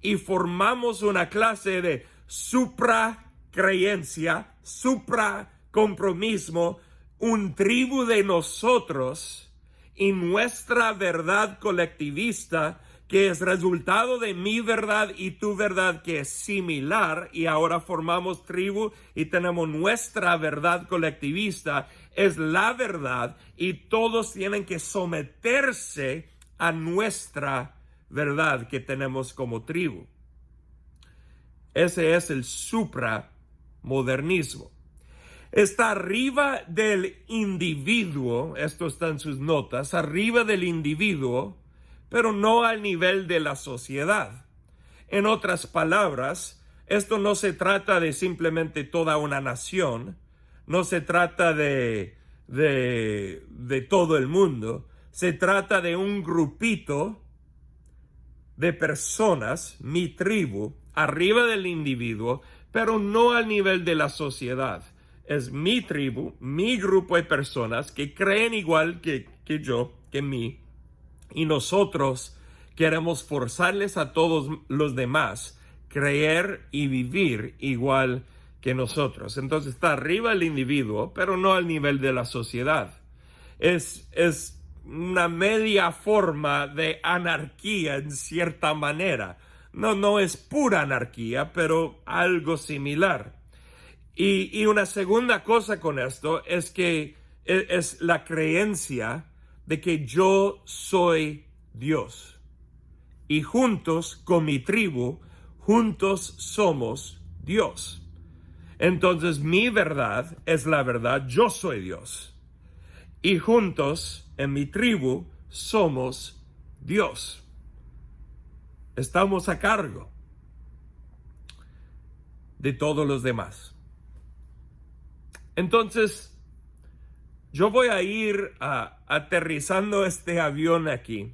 y formamos una clase de supracreencia, supracompromiso, un tribu de nosotros y nuestra verdad colectivista, que es resultado de mi verdad y tu verdad, que es similar, y ahora formamos tribu y tenemos nuestra verdad colectivista, es la verdad, y todos tienen que someterse a nuestra verdad que tenemos como tribu. Ese es el supramodernismo. Está arriba del individuo, esto está en sus notas, arriba del individuo, pero no al nivel de la sociedad. En otras palabras, esto no se trata de simplemente toda una nación, no se trata de todo el mundo, se trata de un grupito de personas, mi tribu, arriba del individuo, pero no al nivel de la sociedad. Es mi tribu, mi grupo de personas que creen igual que yo, que mí, y nosotros queremos forzarles a todos los demás creer y vivir igual que nosotros. Entonces está arriba el individuo, pero no al nivel de la sociedad. Es una media forma de anarquía en cierta manera. No es pura anarquía, pero algo similar. Y una segunda cosa con esto es que es la creencia de que yo soy Dios. Y juntos, con mi tribu, juntos somos Dios. Entonces mi verdad es la verdad, yo soy Dios. Y juntos, en mi tribu, somos Dios. Estamos a cargo de todos los demás. Entonces, yo voy a ir aterrizando este avión aquí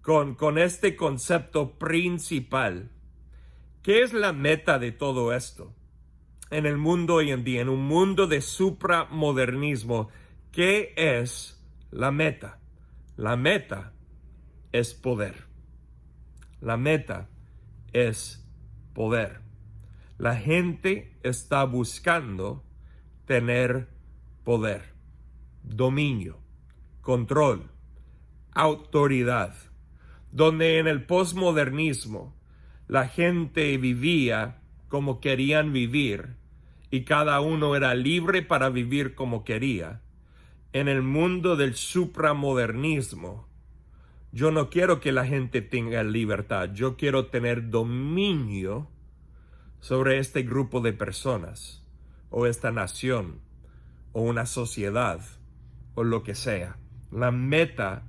con este concepto principal. ¿Qué es la meta de todo esto? En el mundo hoy en día, en un mundo de supramodernismo, ¿qué es la meta? La meta es poder. La meta es poder. La gente está buscando tener poder, dominio, control, autoridad. Donde en el posmodernismo la gente vivía como querían vivir y cada uno era libre para vivir como quería. En el mundo del supramodernismo, yo no quiero que la gente tenga libertad, yo quiero tener dominio sobre este grupo de personas, o esta nación, o una sociedad, o lo que sea. La meta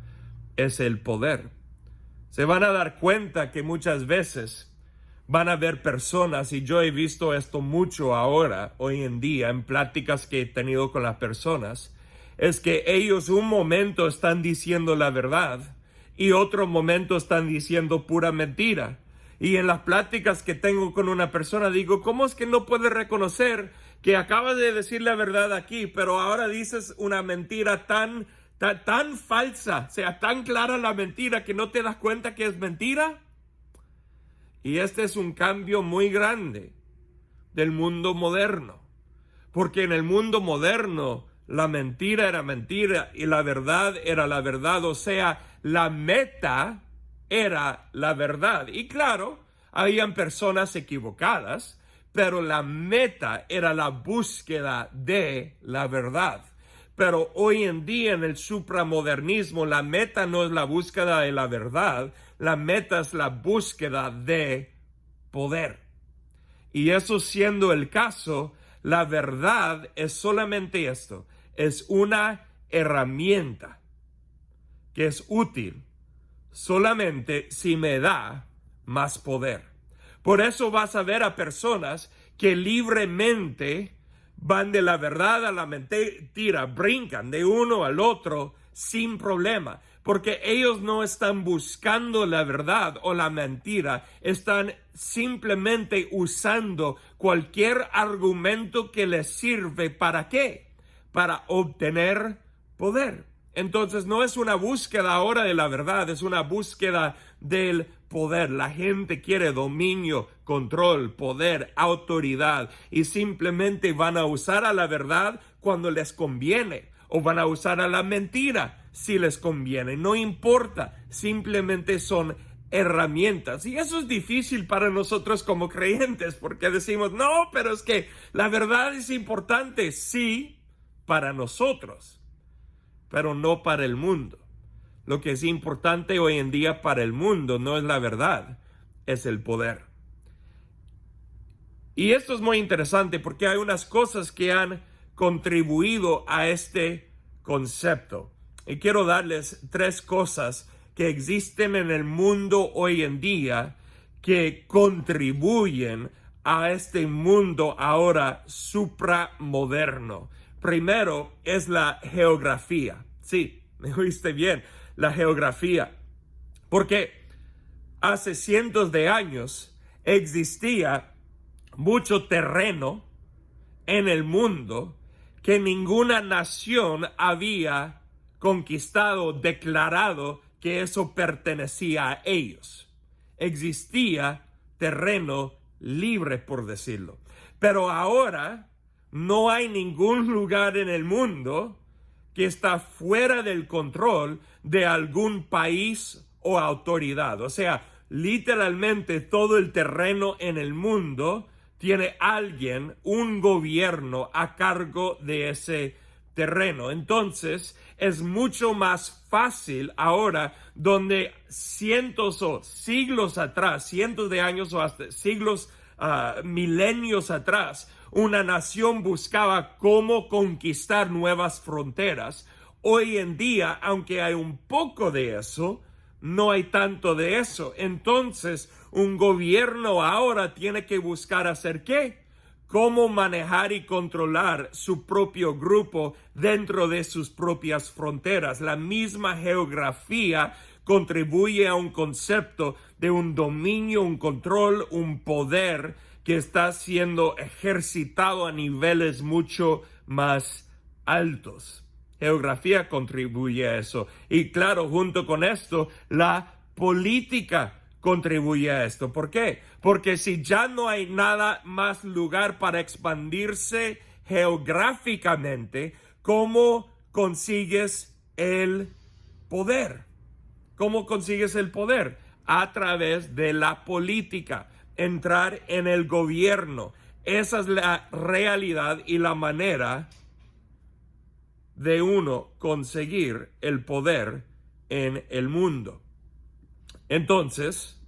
es el poder. Se van a dar cuenta que muchas veces van a haber personas, y yo he visto esto mucho ahora, hoy en día, en pláticas que he tenido con las personas, es que ellos un momento están diciendo la verdad y otro momento están diciendo pura mentira. Y en las pláticas que tengo con una persona digo, ¿cómo es que no puedes reconocer que acabas de decir la verdad aquí, pero ahora dices una mentira tan falsa, o sea, tan clara la mentira que no te das cuenta que es mentira? Y este es un cambio muy grande del mundo moderno, porque en el mundo moderno la mentira era mentira y la verdad era la verdad, o sea, la meta era la verdad. Y claro, habían personas equivocadas, pero la meta era la búsqueda de la verdad. Pero hoy en día en el supramodernismo la meta no es la búsqueda de la verdad, la meta es la búsqueda de poder. Y eso siendo el caso, la verdad es solamente esto, es una herramienta que es útil solamente si me da más poder. Por eso vas a ver a personas que libremente van de la verdad a la mentira, brincan de uno al otro sin problema, porque ellos no están buscando la verdad o la mentira, están simplemente usando cualquier argumento que les sirve. ¿Para qué? Para obtener poder. Entonces no es una búsqueda ahora de la verdad, es una búsqueda del poder. La gente quiere dominio, control, poder, autoridad, y simplemente van a usar a la verdad cuando les conviene, o van a usar a la mentira si les conviene. No importa, simplemente son herramientas. Y eso es difícil para nosotros como creyentes, porque decimos, no, pero es que la verdad es importante. Sí, para nosotros, pero no para el mundo. Lo que es importante hoy en día para el mundo no es la verdad, es el poder. Y esto es muy interesante porque hay unas cosas que han contribuido a este concepto. Y quiero darles 3 cosas que existen en el mundo hoy en día que contribuyen a este mundo ahora supramoderno. Primero es la geografía. Sí, me oíste bien, la geografía. Porque hace cientos de años existía mucho terreno en el mundo que ninguna nación había conquistado, declarado que eso pertenecía a ellos. Existía terreno libre, por decirlo. Pero ahora no hay ningún lugar en el mundo que está fuera del control de algún país o autoridad. O sea, literalmente todo el terreno en el mundo tiene alguien, un gobierno a cargo de ese terreno. Entonces, es mucho más fácil ahora, donde cientos o siglos atrás, cientos de años o hasta siglos, milenios atrás, una nación buscaba cómo conquistar nuevas fronteras. Hoy en día, aunque hay un poco de eso, no hay tanto de eso. Entonces, un gobierno ahora tiene que buscar hacer ¿qué? Cómo manejar y controlar su propio grupo dentro de sus propias fronteras. La misma geografía contribuye a un concepto de un dominio, un control, un poder que está siendo ejercitado a niveles mucho más altos. Geografía contribuye a eso. Y claro, junto con esto, la política contribuye a esto. ¿Por qué? Porque si ya no hay nada más lugar para expandirse geográficamente, ¿cómo consigues el poder? ¿Cómo consigues el poder? A través de la política, entrar en el gobierno. Esa es la realidad y la manera de uno conseguir el poder en el mundo. Entonces,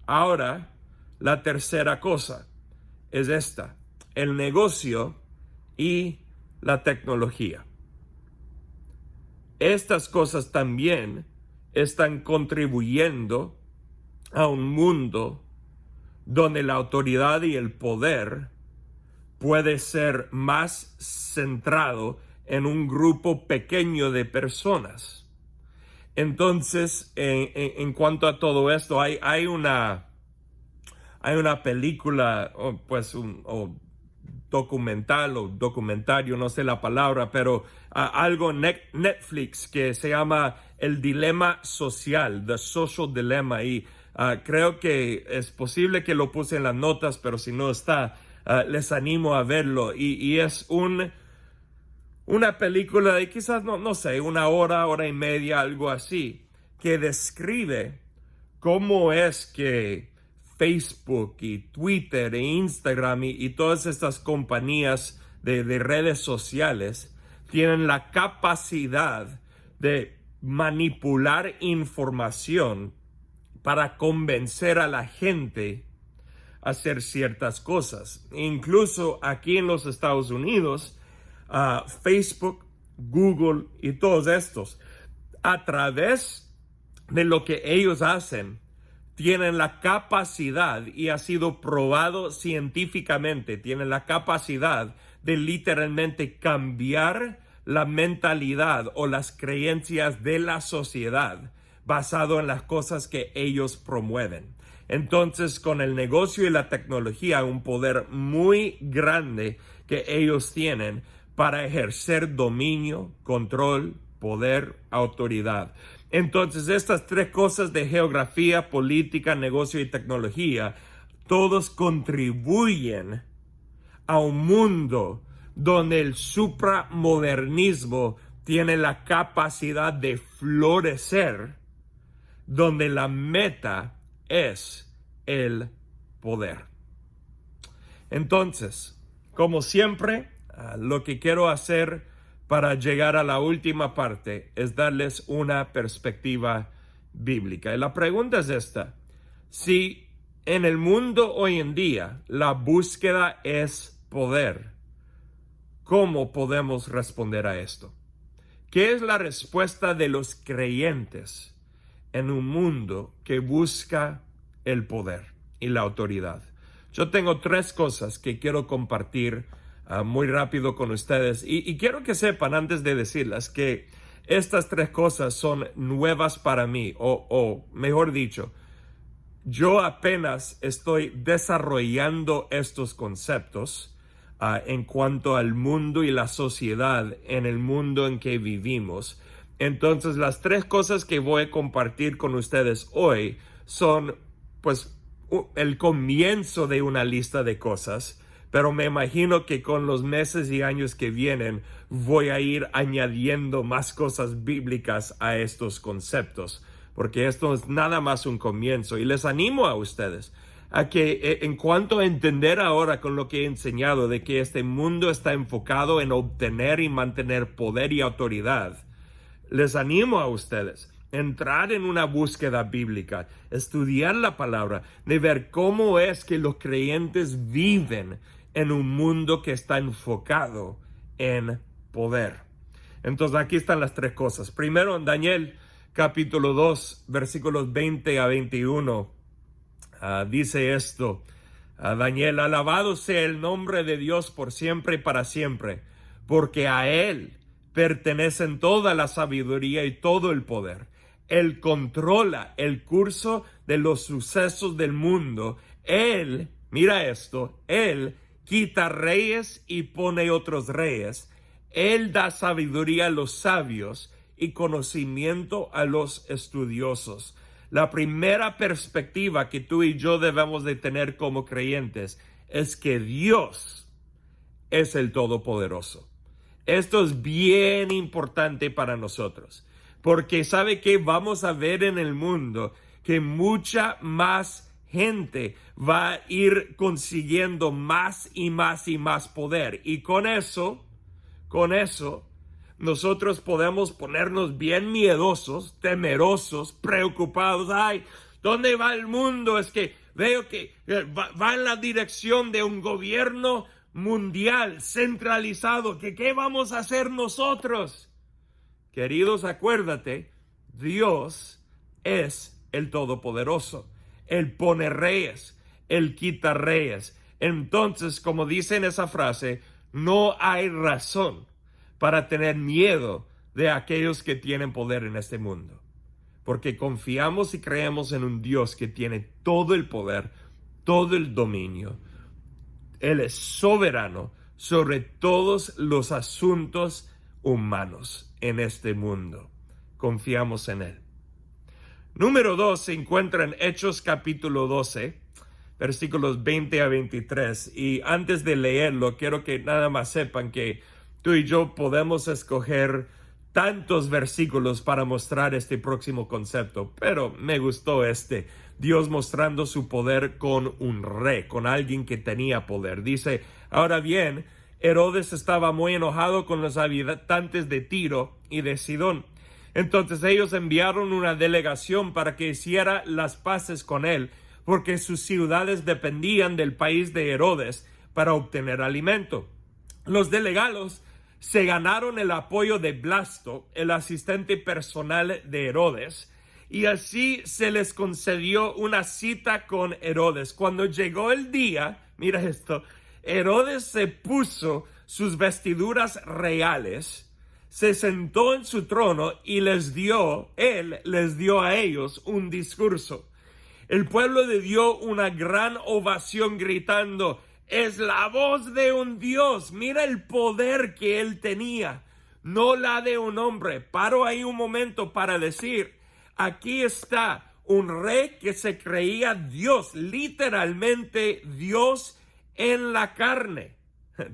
ahora la tercera cosa es esta: el negocio y la tecnología. Estas cosas también están contribuyendo a un mundo donde la autoridad y el poder puede ser más centrado en un grupo pequeño de personas. Entonces, en cuanto a todo esto, hay una película, o documental o documentario, no sé la palabra, pero algo en Netflix que se llama El Dilema Social, The Social Dilemma, y creo que es posible que lo puse en las notas, pero si no está, les animo a verlo, y es una película de quizás, no sé, una hora y media, algo así, que describe cómo es que Facebook y Twitter e Instagram y todas estas compañías de redes sociales tienen la capacidad de manipular información para convencer a la gente a hacer ciertas cosas. Incluso aquí en los Estados Unidos, Facebook, Google y todos estos, a través de lo que ellos hacen, tienen la capacidad, y ha sido probado científicamente, tienen la capacidad de literalmente cambiar la mentalidad o las creencias de la sociedad basado en las cosas que ellos promueven. Entonces, con el negocio y la tecnología, un poder muy grande que ellos tienen para ejercer dominio, control, poder, autoridad. Entonces, estas tres cosas de geografía, política, negocio y tecnología, todos contribuyen a un mundo donde el supramodernismo tiene la capacidad de florecer, donde la meta es el poder. Entonces, como siempre, lo que quiero hacer para llegar a la última parte es darles una perspectiva bíblica. Y la pregunta es esta: si en el mundo hoy en día la búsqueda es poder, ¿cómo podemos responder a esto? ¿Qué es la respuesta de los creyentes en un mundo que busca el poder y la autoridad? Yo tengo tres cosas que quiero compartir muy rápido con ustedes, y quiero que sepan, antes de decirlas, que estas tres cosas son nuevas para mí, o mejor dicho, yo apenas estoy desarrollando estos conceptos en cuanto al mundo y la sociedad en el mundo en que vivimos. Entonces, las tres cosas que voy a compartir con ustedes hoy son, pues, el comienzo de una lista de cosas, pero me imagino que con los meses y años que vienen voy a ir añadiendo más cosas bíblicas a estos conceptos, porque esto es nada más un comienzo. Y les animo a ustedes a que en cuanto a entender ahora con lo que he enseñado de que este mundo está enfocado en obtener y mantener poder y autoridad, les animo a ustedes a entrar en una búsqueda bíblica, estudiar la palabra, de ver cómo es que los creyentes viven en un mundo que está enfocado en poder. Entonces aquí están las tres cosas. Primero, en Daniel capítulo 2, versículos 20 a 21, dice esto: Daniel, alabado sea el nombre de Dios por siempre y para siempre, porque a Él pertenecen toda la sabiduría y todo el poder. Él controla el curso de los sucesos del mundo. Él, mira esto, Él quita reyes y pone otros reyes. Él da sabiduría a los sabios y conocimiento a los estudiosos. La primera perspectiva que tú y yo debemos de tener como creyentes es que Dios es el Todopoderoso. Esto es bien importante para nosotros, porque ¿sabe qué? Vamos a ver en el mundo que mucha más gente va a ir consiguiendo más y más y más poder. Y con eso, nosotros podemos ponernos bien miedosos, temerosos, preocupados. Ay, ¿dónde va el mundo? Es que veo que va en la dirección de un gobierno mundial, centralizado. ¿Qué vamos a hacer nosotros? Queridos, acuérdate, Dios es el Todopoderoso. Él pone reyes, Él quita reyes. Entonces, como dice en esa frase, no hay razón para tener miedo de aquellos que tienen poder en este mundo. Porque confiamos y creemos en un Dios que tiene todo el poder, todo el dominio. Él es soberano sobre todos los asuntos humanos en este mundo. Confiamos en Él. Número 2 se encuentra en Hechos capítulo 12, versículos 20 a 23. Y antes de leerlo, quiero que nada más sepan que tú y yo podemos escoger tantos versículos para mostrar este próximo concepto, pero me gustó Dios mostrando su poder con un rey, con alguien que tenía poder. Dice, ahora bien, Herodes estaba muy enojado con los habitantes de Tiro y de Sidón. Entonces ellos enviaron una delegación para que hiciera las paces con él, porque sus ciudades dependían del país de Herodes para obtener alimento. Los delegados se ganaron el apoyo de Blasto, el asistente personal de Herodes, y así se les concedió una cita con Herodes. Cuando llegó el día, mira esto, Herodes se puso sus vestiduras reales, se sentó en su trono y él les dio a ellos un discurso. El pueblo le dio una gran ovación gritando, es la voz de un Dios. Mira el poder que él tenía, no la de un hombre. Paro ahí un momento para decir, aquí está un rey que se creía Dios, literalmente Dios en la carne.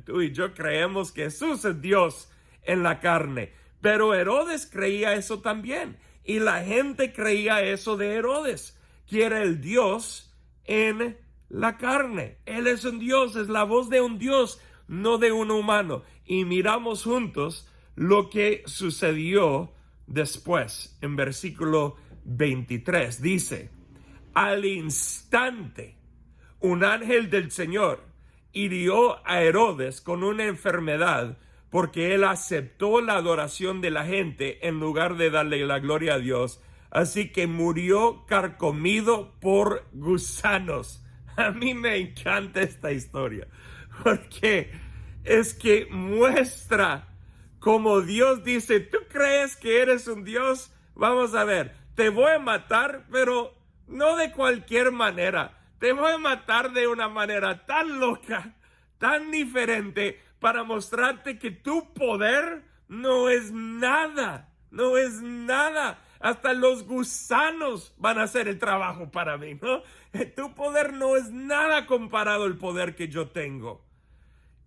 Tú y yo creemos que Jesús es Dios en la carne, pero Herodes creía eso también, y la gente creía eso de Herodes, que era el Dios en la carne. Él es un Dios, es la voz de un Dios, no de un humano. Y miramos juntos lo que sucedió después. En versículo 23 dice, al instante un ángel del Señor hirió a Herodes con una enfermedad, porque él aceptó la adoración de la gente en lugar de darle la gloria a Dios. Así que murió carcomido por gusanos. A mí me encanta esta historia, porque es que muestra cómo Dios dice, ¿tú crees que eres un Dios? Vamos a ver, te voy a matar, pero no de cualquier manera. Te voy a matar de una manera tan loca, tan diferente, para mostrarte que tu poder no es nada, no es nada. Hasta los gusanos van a hacer el trabajo para mí, ¿no? Tu poder no es nada comparado al poder que yo tengo.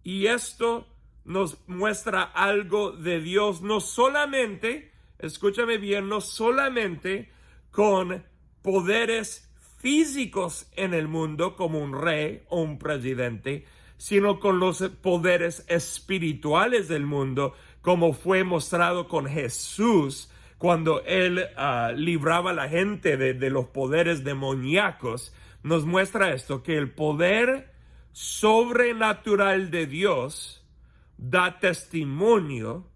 Y esto nos muestra algo de Dios, no solamente, escúchame bien, no solamente con poderes físicos en el mundo como un rey o un presidente, sino con los poderes espirituales del mundo, como fue mostrado con Jesús cuando él libraba a la gente de los poderes demoníacos. Nos muestra esto, que el poder sobrenatural de Dios da testimonio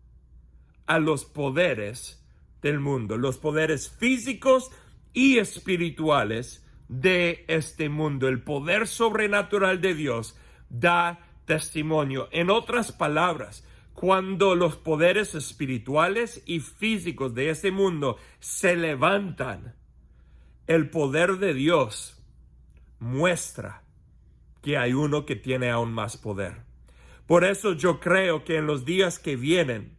a los poderes del mundo, los poderes físicos y espirituales de este mundo. El poder sobrenatural de Dios da testimonio. En otras palabras, cuando los poderes espirituales y físicos de este mundo se levantan, el poder de Dios muestra que hay uno que tiene aún más poder. Por eso yo creo que en los días que vienen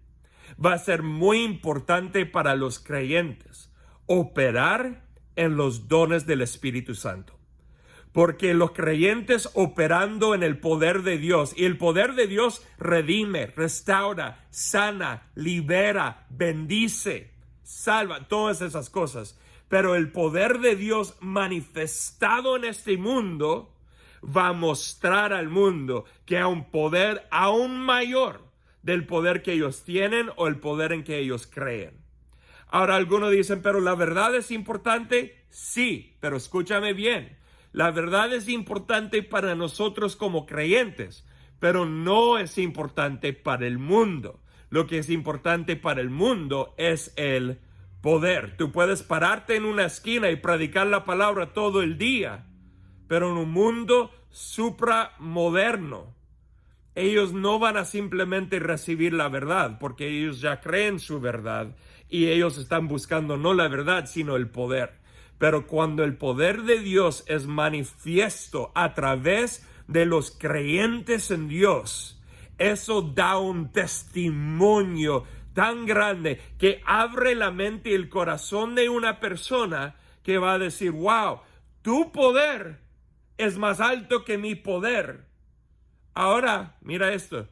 va a ser muy importante para los creyentes operar en los dones del Espíritu Santo. Porque los creyentes operando en el poder de Dios, y el poder de Dios redime, restaura, sana, libera, bendice, salva, todas esas cosas. Pero el poder de Dios manifestado en este mundo va a mostrar al mundo que hay un poder aún mayor del poder que ellos tienen o el poder en que ellos creen. Ahora algunos dicen, pero ¿la verdad es importante? Sí, pero escúchame bien. La verdad es importante para nosotros como creyentes, pero no es importante para el mundo. Lo que es importante para el mundo es el poder. Tú puedes pararte en una esquina y predicar la palabra todo el día, pero en un mundo supramoderno, ellos no van a simplemente recibir la verdad, porque ellos ya creen su verdad y ellos están buscando no la verdad, sino el poder. Pero cuando el poder de Dios es manifiesto a través de los creyentes en Dios, eso da un testimonio tan grande que abre la mente y el corazón de una persona que va a decir, wow, tu poder es más alto que mi poder. Ahora, mira esto,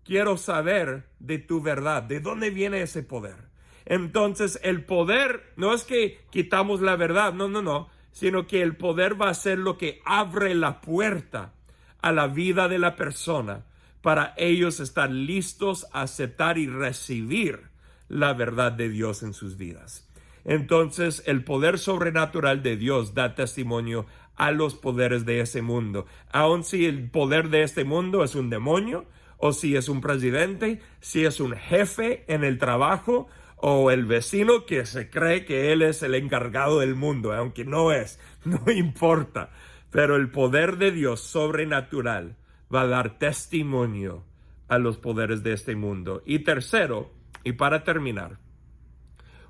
quiero saber de tu verdad, ¿de dónde viene ese poder? Entonces, el poder no es que quitamos la verdad, no, sino que el poder va a ser lo que abre la puerta a la vida de la persona para ellos estar listos a aceptar y recibir la verdad de Dios en sus vidas. Entonces, el poder sobrenatural de Dios da testimonio a los poderes de ese mundo. Aun si el poder de este mundo es un demonio, o si es un presidente, si es un jefe en el trabajo, o el vecino que se cree que él es el encargado del mundo, aunque no es, no importa. Pero el poder de Dios sobrenatural va a dar testimonio a los poderes de este mundo. Y tercero, y para terminar,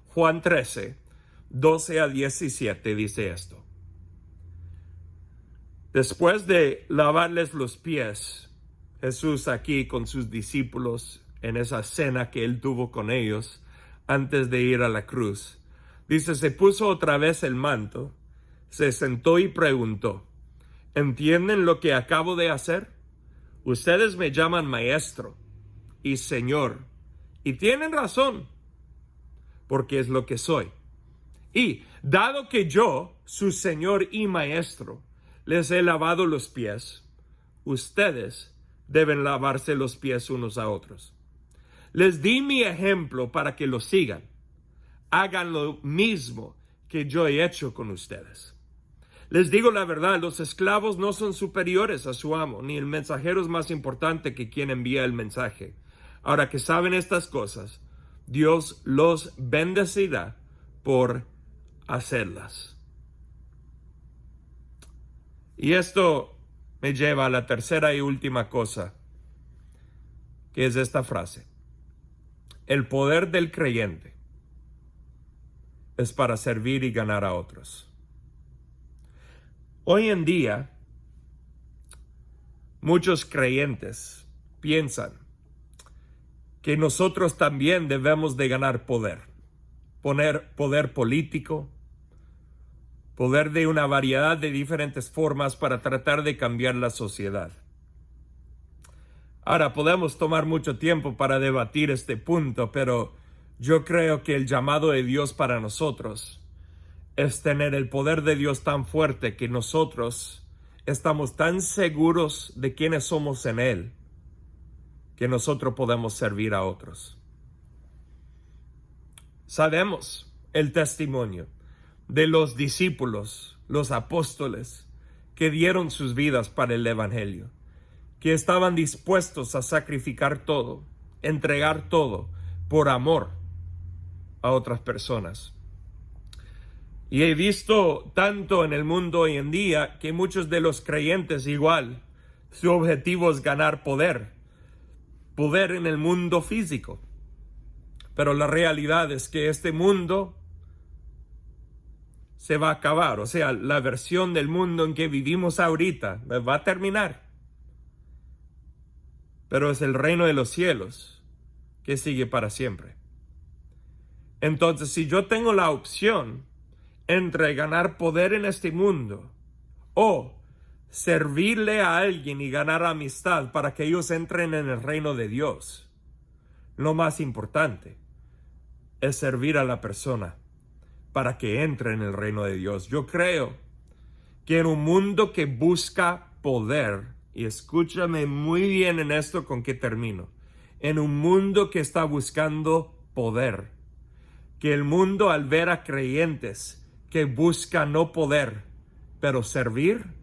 Juan 13, 12 a 17 dice esto. Después de lavarles los pies, Jesús aquí con sus discípulos en esa cena que él tuvo con ellos antes de ir a la cruz, dice, se puso otra vez el manto, se sentó y preguntó, ¿entienden lo que acabo de hacer? Ustedes me llaman maestro y señor, y tienen razón, porque es lo que soy. Y dado que yo, su señor y maestro, les he lavado los pies, ustedes deben lavarse los pies unos a otros. Les di mi ejemplo para que lo sigan. Hagan lo mismo que yo he hecho con ustedes. Les digo la verdad, los esclavos no son superiores a su amo, ni el mensajero es más importante que quien envía el mensaje. Ahora que saben estas cosas, Dios los bendecirá por hacerlas. Y esto me lleva a la tercera y última cosa, que es esta frase. El poder del creyente es para servir y ganar a otros. Hoy en día, muchos creyentes piensan que nosotros también debemos de ganar poder. Poder político, poder de una variedad de diferentes formas para tratar de cambiar la sociedad. Ahora, podemos tomar mucho tiempo para debatir este punto, pero yo creo que el llamado de Dios para nosotros es tener el poder de Dios tan fuerte que nosotros estamos tan seguros de quiénes somos en Él, que nosotros podemos servir a otros. Sabemos el testimonio de los discípulos, los apóstoles, que dieron sus vidas para el evangelio, que estaban dispuestos a sacrificar todo, entregar todo por amor a otras personas. Y he visto tanto en el mundo hoy en día que muchos de los creyentes igual, su objetivo es ganar poder, poder en el mundo físico. Pero la realidad es que este mundo se va a acabar. O sea, la versión del mundo en que vivimos ahorita va a terminar. Pero es el reino de los cielos que sigue para siempre. Entonces, si yo tengo la opción entre ganar poder en este mundo o servirle a alguien y ganar amistad para que ellos entren en el reino de Dios, lo más importante es servir a la persona para que entre en el reino de Dios. Yo creo que en un mundo que busca poder, y escúchame muy bien en esto con que termino, en un mundo que está buscando poder, que el mundo al ver a creyentes que buscan no poder, pero servir,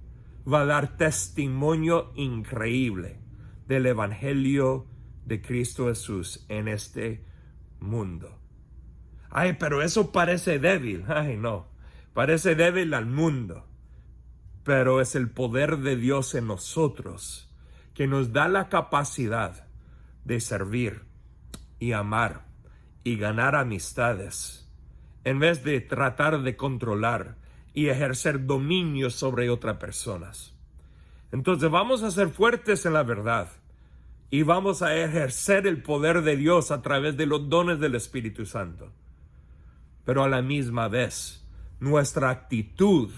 va a dar testimonio increíble del evangelio de Cristo Jesús en este mundo. Ay, pero eso parece débil. Ay, no, parece débil al mundo, pero es el poder de Dios en nosotros que nos da la capacidad de servir y amar y ganar amistades en vez de tratar de controlar y ejercer dominio sobre otras personas. Entonces vamos a ser fuertes en la verdad y vamos a ejercer el poder de Dios a través de los dones del Espíritu Santo. Pero a la misma vez, nuestra actitud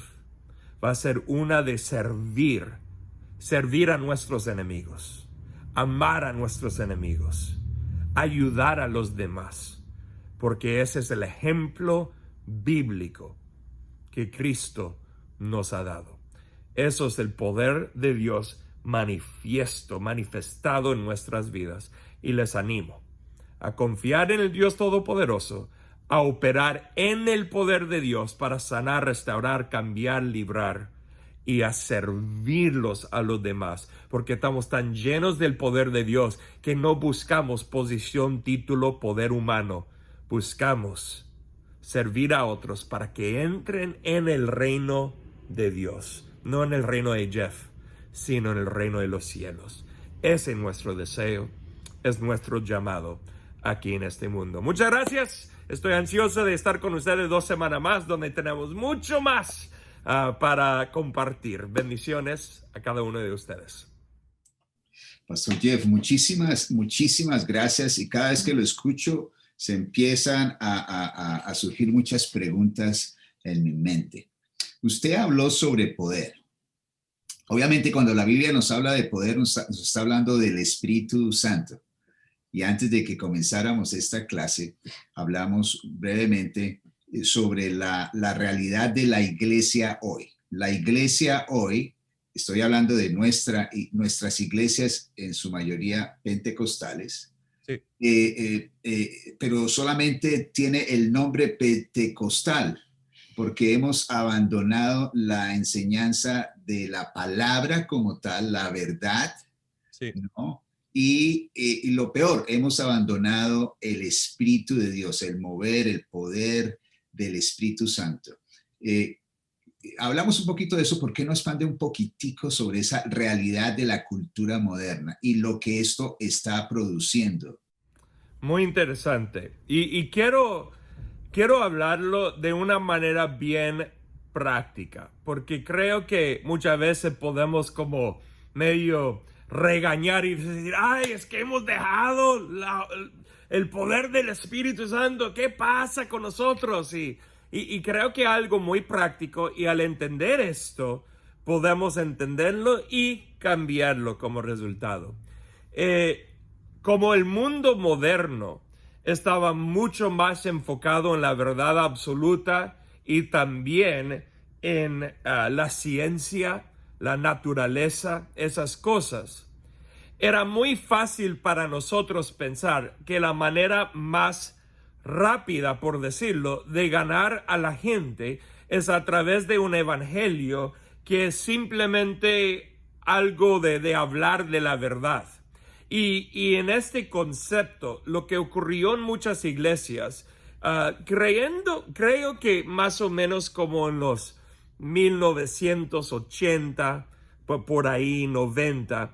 va a ser una de servir a nuestros enemigos, amar a nuestros enemigos, ayudar a los demás, porque ese es el ejemplo bíblico que Cristo nos ha dado. Eso es el poder de Dios manifestado en nuestras vidas. Y les animo a confiar en el Dios Todopoderoso, a operar en el poder de Dios para sanar, restaurar, cambiar, librar y a servirlos a los demás, porque estamos tan llenos del poder de Dios que no buscamos posición, título, poder humano. Buscamos servir a otros para que entren en el reino de Dios, no en el reino de Jeff, sino en el reino de los cielos. Ese es nuestro deseo, es nuestro llamado aquí en este mundo. Muchas gracias. Estoy ansioso de estar con ustedes 2 semanas más, donde tenemos mucho más para compartir. Bendiciones a cada uno de ustedes. Pastor Jeff, muchísimas gracias. Y cada vez que lo escucho, se empiezan a surgir muchas preguntas en mi mente. Usted habló sobre poder. Obviamente, cuando la Biblia nos habla de poder, nos está hablando del Espíritu Santo. Y antes de que comenzáramos esta clase, hablamos brevemente sobre la realidad de la iglesia hoy. La iglesia hoy, estoy hablando de nuestras iglesias, en su mayoría pentecostales, sí. Pero solamente tiene el nombre pentecostal, porque hemos abandonado la enseñanza de la palabra como tal, la verdad, sí. ¿No? Y lo peor, hemos abandonado el Espíritu de Dios, el mover, el poder del Espíritu Santo. Hablamos un poquito de eso. ¿Por qué no expande un poquitico sobre esa realidad de la cultura moderna y lo que esto está produciendo? Muy interesante. Y quiero hablarlo de una manera bien práctica, porque creo que muchas veces podemos como medio regañar y decir, ay, es que hemos dejado el poder del Espíritu Santo, ¿qué pasa con nosotros? Y creo que algo muy práctico, y al entender esto, podemos entenderlo y cambiarlo como resultado. Como el mundo moderno estaba mucho más enfocado en la verdad absoluta y también en la ciencia, la naturaleza, esas cosas, era muy fácil para nosotros pensar que la manera más rápida, por decirlo, de ganar a la gente es a través de un evangelio que es simplemente algo de hablar de la verdad. Y en este concepto, lo que ocurrió en muchas iglesias, creo que más o menos como en los 1980, por ahí 90,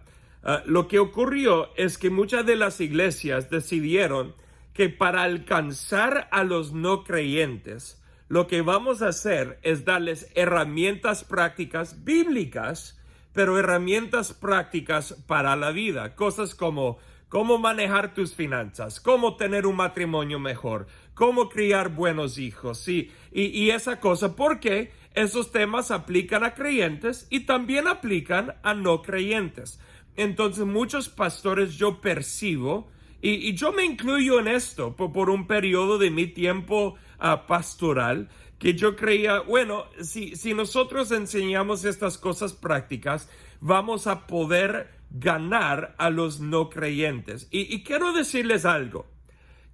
Lo que ocurrió es que muchas de las iglesias decidieron que para alcanzar a los no creyentes, lo que vamos a hacer es darles herramientas prácticas bíblicas, pero herramientas prácticas para la vida. Cosas como cómo manejar tus finanzas, cómo tener un matrimonio mejor, cómo criar buenos hijos, y esa cosa, porque esos temas aplican a creyentes y también aplican a no creyentes. Entonces, muchos pastores yo percibo, y yo me incluyo en esto por un periodo de mi tiempo pastoral, que yo creía, bueno, si nosotros enseñamos estas cosas prácticas, vamos a poder ganar a los no creyentes. Y quiero decirles algo,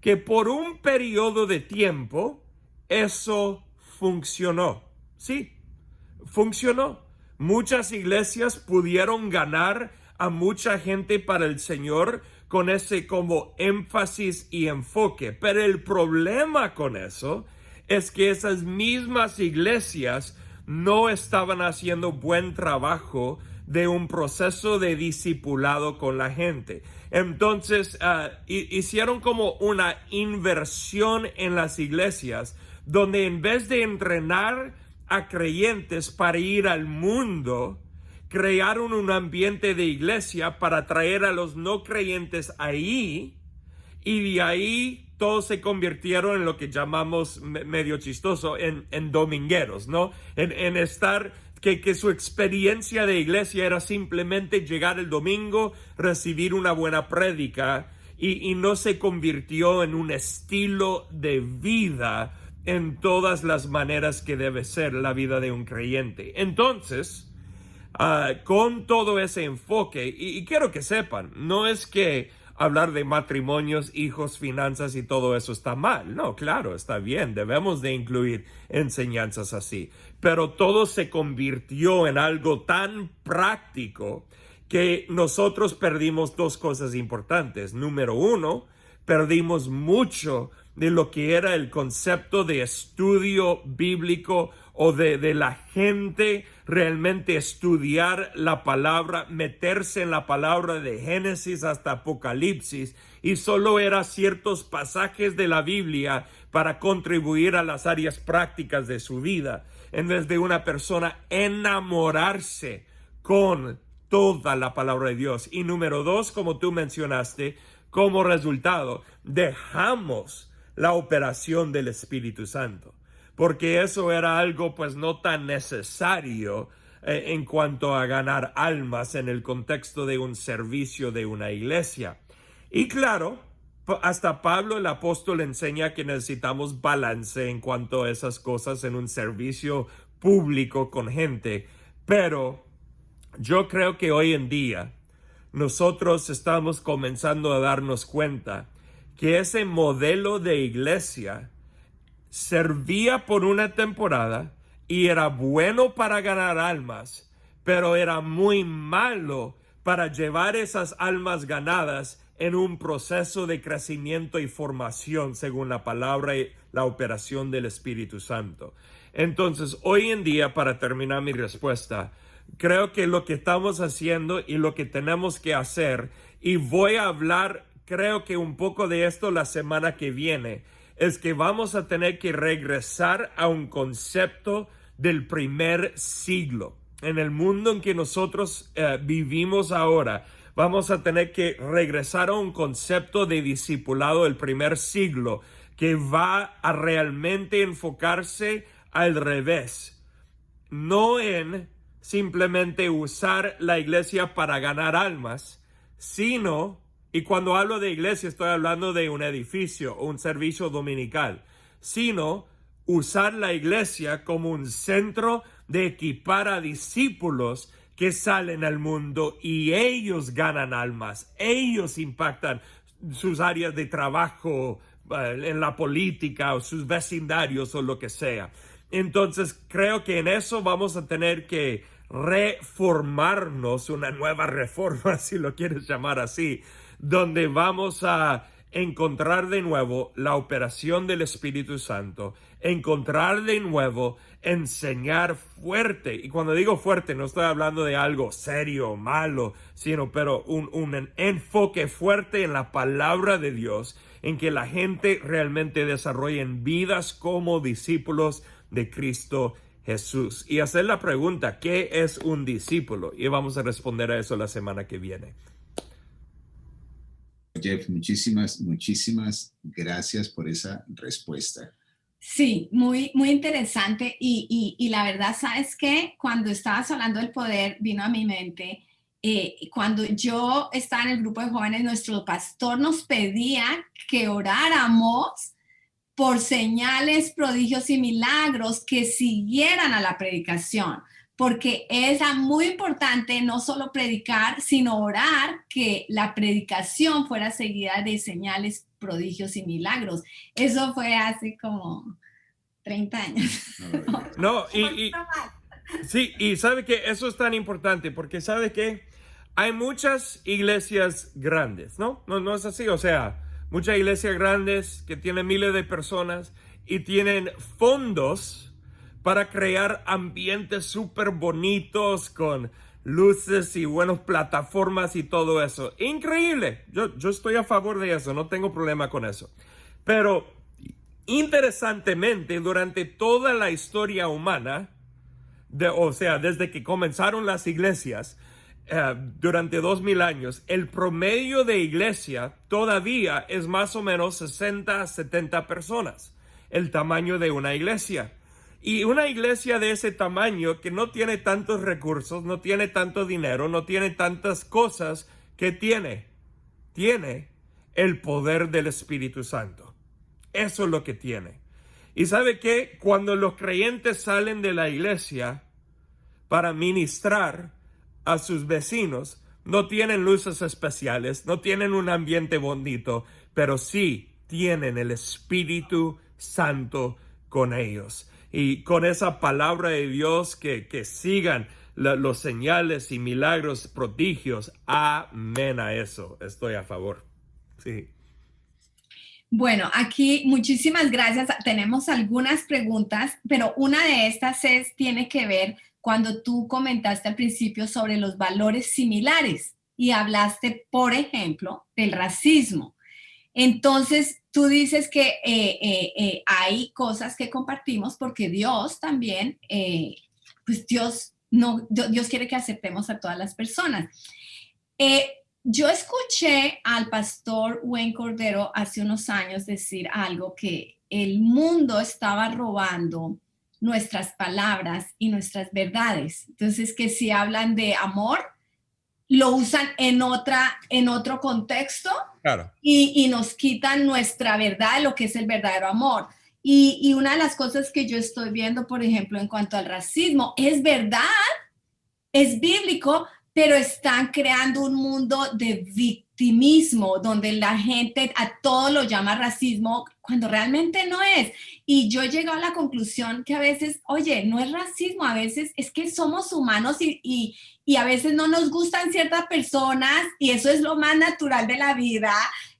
que por un periodo de tiempo, eso funcionó. Sí, funcionó. Muchas iglesias pudieron ganar a mucha gente para el Señor con ese como énfasis y enfoque. Pero el problema con eso es que esas mismas iglesias no estaban haciendo buen trabajo de un proceso de discipulado con la gente. Entonces, hicieron como una inversión en las iglesias, donde en vez de entrenar a creyentes para ir al mundo, crearon un ambiente de iglesia para traer a los no creyentes ahí, y de ahí todos se convirtieron en lo que llamamos medio chistoso, en domingueros, ¿no? En estar, que su experiencia de iglesia era simplemente llegar el domingo, recibir una buena prédica, y no se convirtió en un estilo de vida en todas las maneras que debe ser la vida de un creyente. Entonces, con todo ese enfoque, y quiero que sepan, no es que hablar de matrimonios, hijos, finanzas y todo eso está mal. No, claro, está bien, debemos de incluir enseñanzas así. Pero todo se convirtió en algo tan práctico que nosotros perdimos dos cosas importantes. Número uno, perdimos mucho de lo que era el concepto de estudio bíblico, o de la gente realmente estudiar la palabra, meterse en la palabra de Génesis hasta Apocalipsis, y solo eran ciertos pasajes de la Biblia para contribuir a las áreas prácticas de su vida, en vez de una persona enamorarse con toda la palabra de Dios. Y número dos, como tú mencionaste, como resultado, dejamos la operación del Espíritu Santo, porque eso era algo pues no tan necesario en cuanto a ganar almas en el contexto de un servicio de una iglesia. Y claro, hasta Pablo el apóstol enseña que necesitamos balance en cuanto a esas cosas en un servicio público con gente, pero yo creo que hoy en día nosotros estamos comenzando a darnos cuenta que ese modelo de iglesia servía por una temporada y era bueno para ganar almas, pero era muy malo para llevar esas almas ganadas en un proceso de crecimiento y formación según la palabra y la operación del Espíritu Santo. Entonces, hoy en día, para terminar mi respuesta, creo que lo que estamos haciendo y lo que tenemos que hacer, y voy a hablar, creo que un poco de esto la semana que viene, es que vamos a tener que regresar a un concepto del primer siglo. En el mundo en que nosotros vivimos ahora, vamos a tener que regresar a un concepto de discipulado del primer siglo, que va a realmente enfocarse al revés. No en simplemente usar la iglesia para ganar almas, sino, y cuando hablo de iglesia estoy hablando de un edificio o un servicio dominical, sino usar la iglesia como un centro de equipar a discípulos que salen al mundo y ellos ganan almas, ellos impactan sus áreas de trabajo en la política o sus vecindarios o lo que sea. Entonces creo que en eso vamos a tener que reformarnos, una nueva reforma si lo quieres llamar así, donde vamos a encontrar de nuevo la operación del Espíritu Santo, encontrar de nuevo enseñar fuerte. Y cuando digo fuerte, no estoy hablando de algo serio, malo, sino pero un enfoque fuerte en la palabra de Dios, en que la gente realmente desarrollen vidas como discípulos de Cristo Jesús. Y hacer la pregunta, ¿qué es un discípulo? Y vamos a responder a eso la semana que viene. Jeff, muchísimas gracias por esa respuesta. Sí, muy interesante y la verdad, ¿sabes qué? Cuando estabas hablando del poder, vino a mi mente, cuando yo estaba en el grupo de jóvenes, nuestro pastor nos pedía que oráramos por señales, prodigios y milagros que siguieran a la predicación, porque era muy importante no solo predicar, sino orar que la predicación fuera seguida de señales, prodigios y milagros. Eso fue hace como 30 años. No, sí, y sabe que eso es tan importante, porque sabe que hay muchas iglesias grandes, ¿no? No es así, o sea, muchas iglesias grandes que tienen miles de personas y tienen fondos para crear ambientes súper bonitos con luces y buenas plataformas y todo eso. Increíble. Yo estoy a favor de eso, no tengo problema con eso. Pero interesantemente, durante toda la historia humana, o sea, desde que comenzaron las iglesias, durante 2000 años, el promedio de iglesia todavía es más o menos 60 a 70 personas, el tamaño de una iglesia. Y una iglesia de ese tamaño que no tiene tantos recursos, no tiene tanto dinero, no tiene tantas cosas, ¿qué tiene? Tiene el poder del Espíritu Santo. Eso es lo que tiene. Y ¿sabe qué? Cuando los creyentes salen de la iglesia para ministrar a sus vecinos, no tienen luces especiales, no tienen un ambiente bonito, pero sí tienen el Espíritu Santo con ellos. Y con esa palabra de Dios que sigan los señales y milagros, prodigios. Amén a eso. Estoy a favor. Sí. Bueno, aquí muchísimas gracias. Tenemos algunas preguntas, pero una de estas tiene que ver cuando tú comentaste al principio sobre los valores similares y hablaste, por ejemplo, del racismo. Entonces, tú dices que hay cosas que compartimos porque Dios también, pues Dios quiere que aceptemos a todas las personas. Yo escuché al pastor Wayne Cordero hace unos años decir algo, que el mundo estaba robando nuestras palabras y nuestras verdades. Entonces, que si hablan de amor, lo usan en otro contexto. Claro. Y nos quitan nuestra verdad, lo que es el verdadero amor. Y una de las cosas que yo estoy viendo, por ejemplo, en cuanto al racismo, es verdad, es bíblico, pero están creando un mundo de victimismo, donde la gente a todo lo llama racismo, cuando realmente no es. Y yo he llegado a la conclusión que a veces, oye, no es racismo, a veces es que somos humanos y a veces no nos gustan ciertas personas y eso es lo más natural de la vida.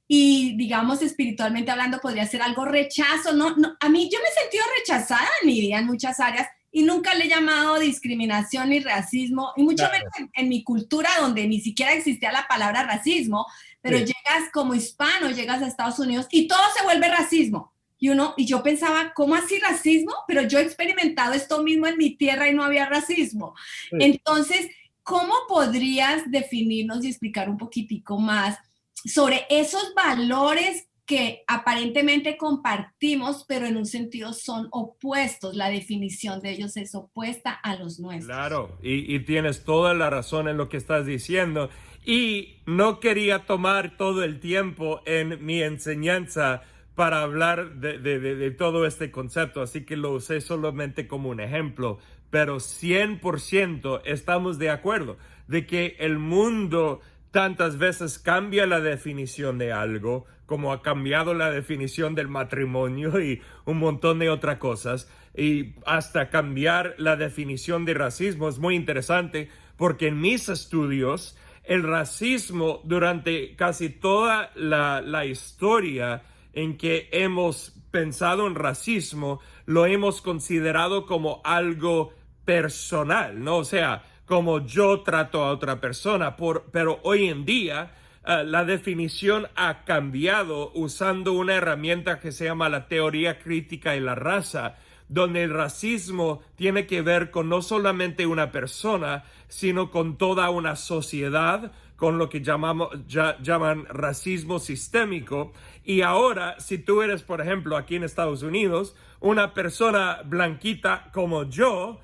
Y digamos, espiritualmente hablando, podría ser algo rechazo. No, a mí yo me he sentido rechazada en mi vida en muchas áreas y nunca le he llamado discriminación ni racismo, y mucho menos en mi cultura donde ni siquiera existía la palabra racismo, pero sí. Llegas como hispano, llegas a Estados Unidos y todo se vuelve racismo. Y yo pensaba, ¿cómo así racismo? Pero yo he experimentado esto mismo en mi tierra y no había racismo. Sí. Entonces, ¿cómo podrías definirnos y explicar un poquitico más sobre esos valores que aparentemente compartimos, pero en un sentido son opuestos? La definición de ellos es opuesta a los nuestros. Claro, y tienes toda la razón en lo que estás diciendo. Y no quería tomar todo el tiempo en mi enseñanza para hablar de todo este concepto, así que lo usé solamente como un ejemplo, pero 100% estamos de acuerdo de que el mundo tantas veces cambia la definición de algo, como ha cambiado la definición del matrimonio y un montón de otras cosas, y hasta cambiar la definición de racismo. Es muy interesante porque en mis estudios el racismo durante casi toda la historia en que hemos pensado en racismo, lo hemos considerado como algo personal, ¿no? O sea, como yo trato a otra persona, pero hoy en día la definición ha cambiado usando una herramienta que se llama la teoría crítica de la raza, donde el racismo tiene que ver con no solamente una persona, sino con toda una sociedad, con lo que llaman racismo sistémico. Y ahora, si tú eres, por ejemplo, aquí en Estados Unidos, una persona blanquita como yo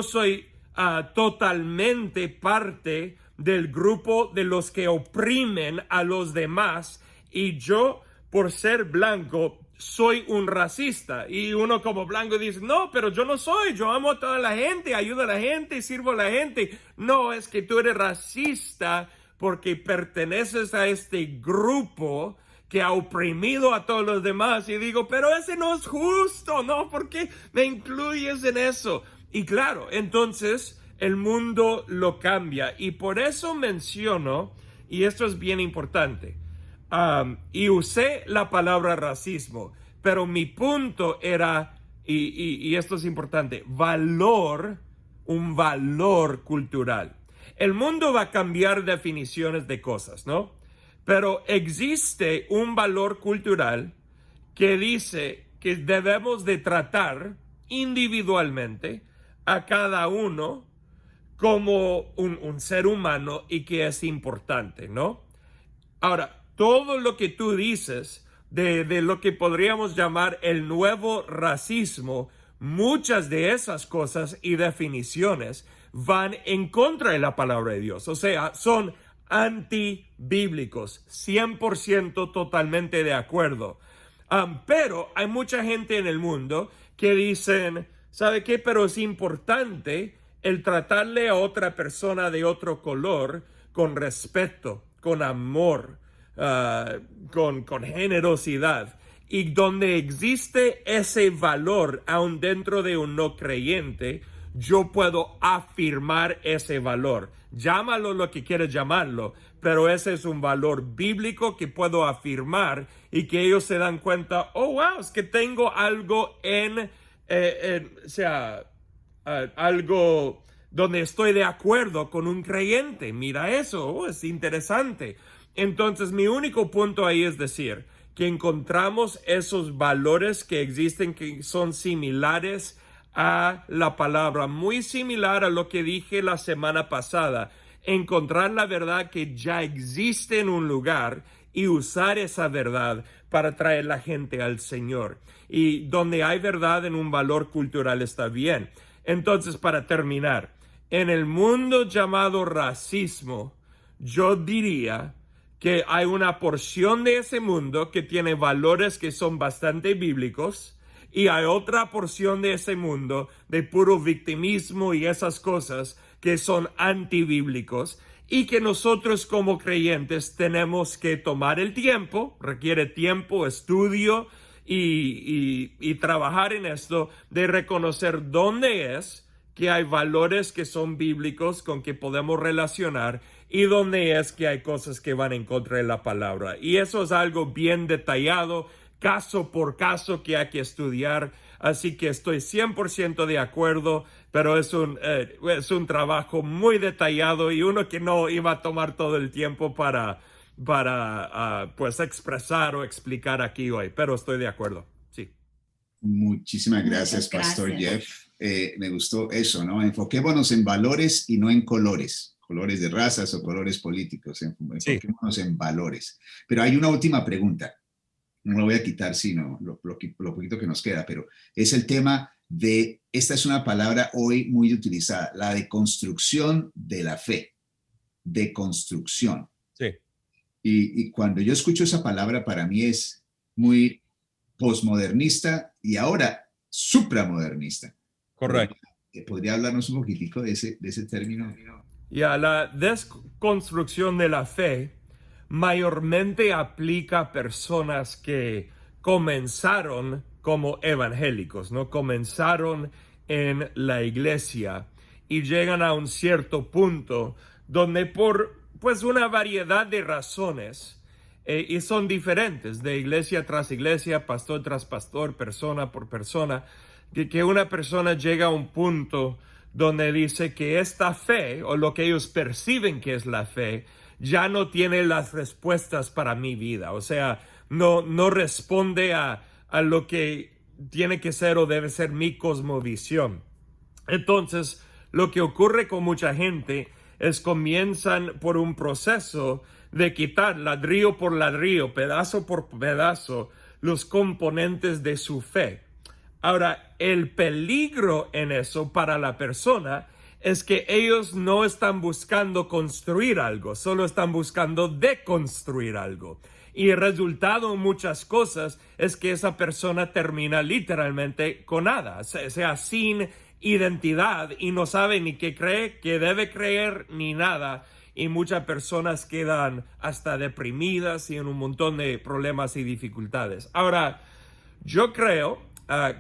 soy totalmente parte del grupo de los que oprimen a los demás, y yo, por ser blanco, soy un racista. Y uno como blanco dice, no, pero yo no soy, yo amo a toda la gente, ayudo a la gente, sirvo a la gente. No, es que tú eres racista porque perteneces a este grupo que ha oprimido a todos los demás. Y digo, pero ese no es justo, ¿no? ¿Por qué me incluyes en eso? Y claro, entonces el mundo lo cambia. Y por eso menciono, y esto es bien importante, y usé la palabra racismo, pero mi punto era, y esto es importante, un valor cultural. El mundo va a cambiar definiciones de cosas, ¿no? Pero existe un valor cultural que dice que debemos de tratar individualmente a cada uno como un ser humano y que es importante, ¿no? Ahora, todo lo que tú dices de lo que podríamos llamar el nuevo racismo, muchas de esas cosas y definiciones van en contra de la palabra de Dios. O sea, son antibíblicos, 100% totalmente de acuerdo. Pero hay mucha gente en el mundo que dicen, ¿sabe qué? Pero es importante el tratarle a otra persona de otro color con respeto, con amor, con generosidad. Y donde existe ese valor aún dentro de un no creyente, yo puedo afirmar ese valor. Llámalo lo que quieras llamarlo, pero ese es un valor bíblico que puedo afirmar y que ellos se dan cuenta, oh, wow, es que tengo algo algo donde estoy de acuerdo con un creyente. Mira eso, es interesante. Entonces, mi único punto ahí es decir que encontramos esos valores que existen, que son similares a la palabra, muy similar a lo que dije la semana pasada, encontrar la verdad que ya existe en un lugar y usar esa verdad para traer la gente al Señor. Y donde hay verdad en un valor cultural está bien. Entonces, para terminar, en el mundo llamado racismo, yo diría que hay una porción de ese mundo que tiene valores que son bastante bíblicos, y hay otra porción de ese mundo de puro victimismo y esas cosas que son antibíblicos, y que nosotros como creyentes tenemos que tomar el tiempo, requiere tiempo, estudio y trabajar en esto, de reconocer dónde es que hay valores que son bíblicos con que podemos relacionar y dónde es que hay cosas que van en contra de la palabra. Y eso es algo bien detallado, caso por caso, que hay que estudiar. Así que estoy 100% de acuerdo, pero es un trabajo muy detallado y uno que no iba a tomar todo el tiempo para pues expresar o explicar aquí hoy, pero estoy de acuerdo, sí. Muchísimas gracias, Pastor Jeff. Me gustó eso, ¿no? Enfoquémonos en valores y no en colores de razas o colores políticos. Enfoquémonos en valores. Pero hay una última pregunta. No lo voy a quitar, sino lo poquito que nos queda, pero es el tema de, esta es una palabra hoy muy utilizada, la deconstrucción de la fe. Deconstrucción. Sí. Y cuando yo escucho esa palabra, para mí es muy posmodernista y ahora supramodernista. Correcto. ¿Podría hablarnos un poquitico de ese término? Ya, la desconstrucción de la fe mayormente aplica a personas que comenzaron como evangélicos, ¿no? Comenzaron en la iglesia y llegan a un cierto punto donde por pues una variedad de razones y son diferentes de iglesia tras iglesia, pastor tras pastor, persona por persona, que una persona llega a un punto donde dice que esta fe o lo que ellos perciben que es la fe ya no tiene las respuestas para mi vida, o sea, no responde a lo que tiene que ser o debe ser mi cosmovisión. Entonces, lo que ocurre con mucha gente es comienzan por un proceso de quitar ladrillo por ladrillo, pedazo por pedazo, los componentes de su fe. Ahora, el peligro en eso para la persona es que ellos no están buscando construir algo, solo están buscando deconstruir algo. Y el resultado en muchas cosas es que esa persona termina literalmente con nada, o sea, sin identidad y no sabe ni qué cree, qué debe creer, ni nada. Y muchas personas quedan hasta deprimidas y en un montón de problemas y dificultades. Ahora, yo creo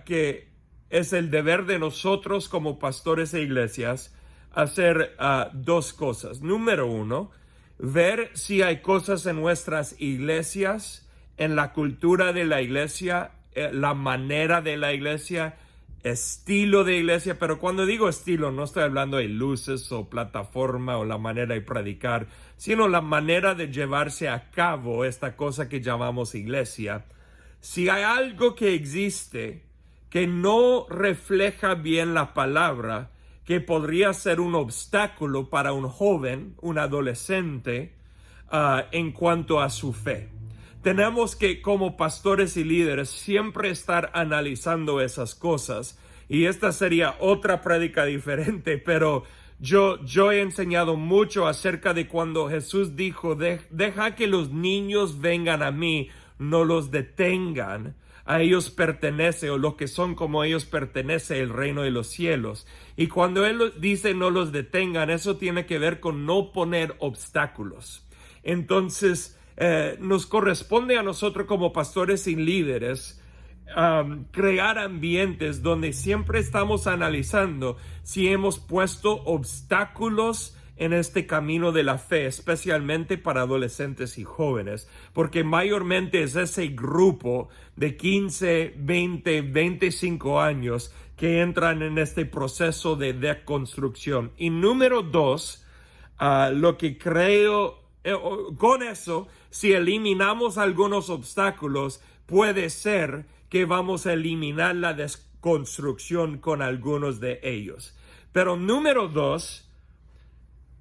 que es el deber de nosotros como pastores e iglesias hacer dos cosas. Número uno, ver si hay cosas en nuestras iglesias, en la cultura de la iglesia, la manera de la iglesia, estilo de iglesia, pero cuando digo estilo no estoy hablando de luces o plataforma o la manera de predicar, sino la manera de llevarse a cabo esta cosa que llamamos iglesia. Si hay algo que existe que no refleja bien la palabra, que podría ser un obstáculo para un joven, un adolescente, en cuanto a su fe. Tenemos que, como pastores y líderes, siempre estar analizando esas cosas. Y esta sería otra prédica diferente, pero yo he enseñado mucho acerca de cuando Jesús dijo, deja que los niños vengan a mí, no los detengan. A ellos pertenece, o lo que son como ellos pertenece el reino de los cielos. Y cuando Él dice no los detengan, eso tiene que ver con no poner obstáculos. Entonces, nos corresponde a nosotros como pastores y líderes crear ambientes donde siempre estamos analizando si hemos puesto obstáculos en este camino de la fe, especialmente para adolescentes y jóvenes, porque mayormente es ese grupo de 15, 20, 25 años que entran en este proceso de deconstrucción. Y número dos, lo que creo, con eso, si eliminamos algunos obstáculos, puede ser que vamos a eliminar la desconstrucción con algunos de ellos. Pero número dos,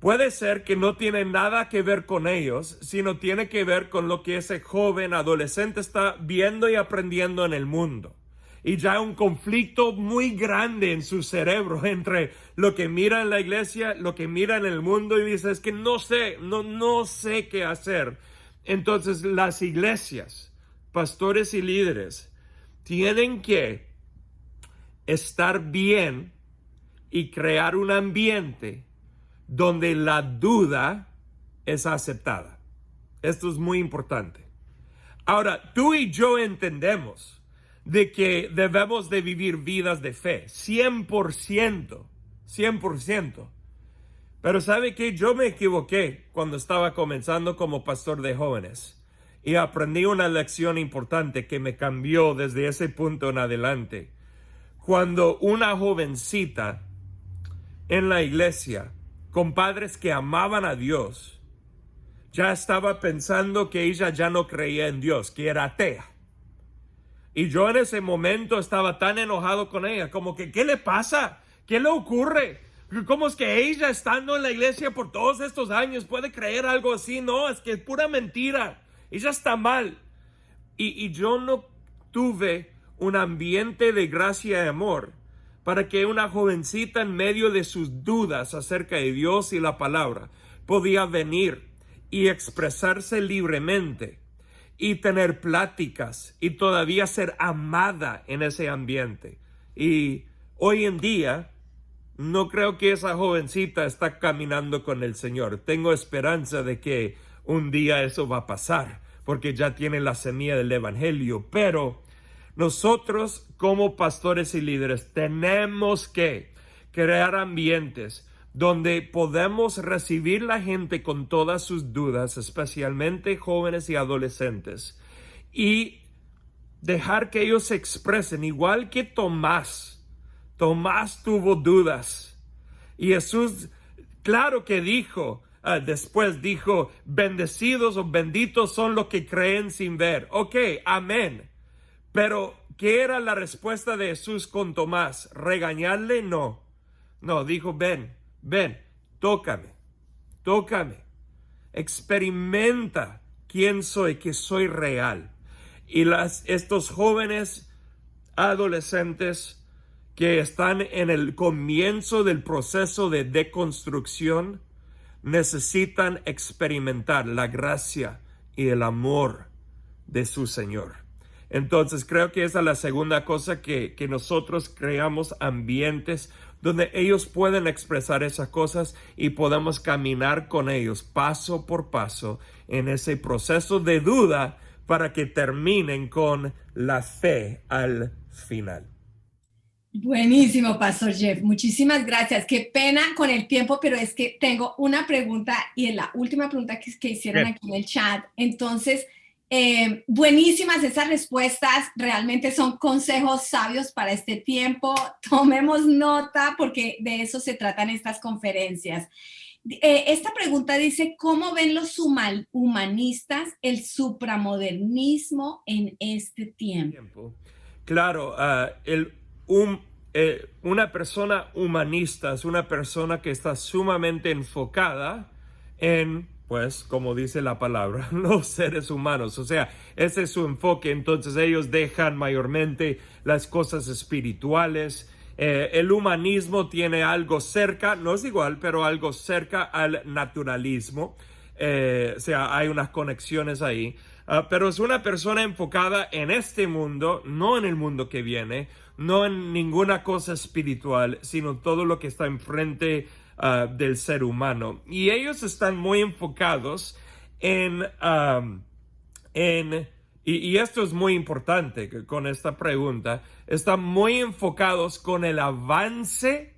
puede ser que no tiene nada que ver con ellos, sino tiene que ver con lo que ese joven adolescente está viendo y aprendiendo en el mundo. Y ya hay un conflicto muy grande en su cerebro entre lo que mira en la iglesia, lo que mira en el mundo, y dice, es que no sé qué hacer. Entonces las iglesias, pastores y líderes, tienen que estar bien y crear un ambiente donde la duda es aceptada. Esto es muy importante. Ahora, tú y yo entendemos de que debemos de vivir vidas de fe, 100%. Pero ¿sabe qué? Yo me equivoqué cuando estaba comenzando como pastor de jóvenes y aprendí una lección importante que me cambió desde ese punto en adelante. Cuando una jovencita en la iglesia, con padres que amaban a Dios, ya estaba pensando que ella ya no creía en Dios, que era atea. Y yo en ese momento estaba tan enojado con ella, como que, ¿qué le pasa? ¿Qué le ocurre? ¿Cómo es que ella, estando en la iglesia por todos estos años, puede creer algo así? No, es que es pura mentira. Ella está mal. Y yo no tuve un ambiente de gracia y amor para que una jovencita en medio de sus dudas acerca de Dios y la palabra podía venir y expresarse libremente y tener pláticas y todavía ser amada en ese ambiente. Y hoy en día no creo que esa jovencita está caminando con el Señor. Tengo esperanza de que un día eso va a pasar, porque ya tiene la semilla del evangelio. Pero nosotros como pastores y líderes tenemos que crear ambientes donde podemos recibir la gente con todas sus dudas, especialmente jóvenes y adolescentes, y dejar que ellos se expresen, igual que Tomás. Tomás tuvo dudas. Y Jesús, claro que dijo, después dijo, bendecidos o benditos son los que creen sin ver. Ok, amén. Pero, ¿qué era la respuesta de Jesús con Tomás? ¿Regañarle? No. No, dijo, ven, tócame. Experimenta quién soy, que soy real. Y estos jóvenes adolescentes que están en el comienzo del proceso de deconstrucción necesitan experimentar la gracia y el amor de su Señor. Entonces creo que esa es la segunda cosa, que nosotros creamos ambientes donde ellos pueden expresar esas cosas y podemos caminar con ellos paso por paso en ese proceso de duda para que terminen con la fe al final. Buenísimo, Pastor Jeff. Muchísimas gracias. Qué pena con el tiempo, pero es que tengo una pregunta y es la última pregunta que hicieron aquí en el chat. Entonces, buenísimas esas respuestas. Realmente son consejos sabios para este tiempo. Tomemos nota porque de eso se tratan estas conferencias. Esta pregunta dice, ¿cómo ven los humanistas el supramodernismo en este tiempo? Claro, una persona humanista es una persona que está sumamente enfocada en, pues, como dice la palabra, los seres humanos. O sea, ese es su enfoque. Entonces ellos dejan mayormente las cosas espirituales. El humanismo tiene algo cerca, no es igual, pero algo cerca al naturalismo. O sea, hay unas conexiones ahí. Pero es una persona enfocada en este mundo, no en el mundo que viene, no en ninguna cosa espiritual, sino todo lo que está enfrente del ser humano. Y ellos están muy enfocados y esto es muy importante con esta pregunta, están muy enfocados con el avance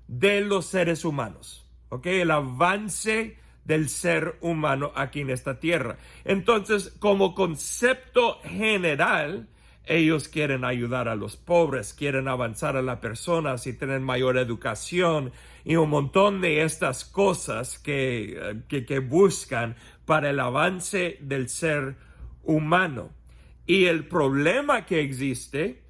de los seres humanos, ¿ok? El avance del ser humano aquí en esta tierra. Entonces, como concepto general, ellos quieren ayudar a los pobres, quieren avanzar a las personas y tener mayor educación y un montón de estas cosas que buscan para el avance del ser humano. Y el problema que existe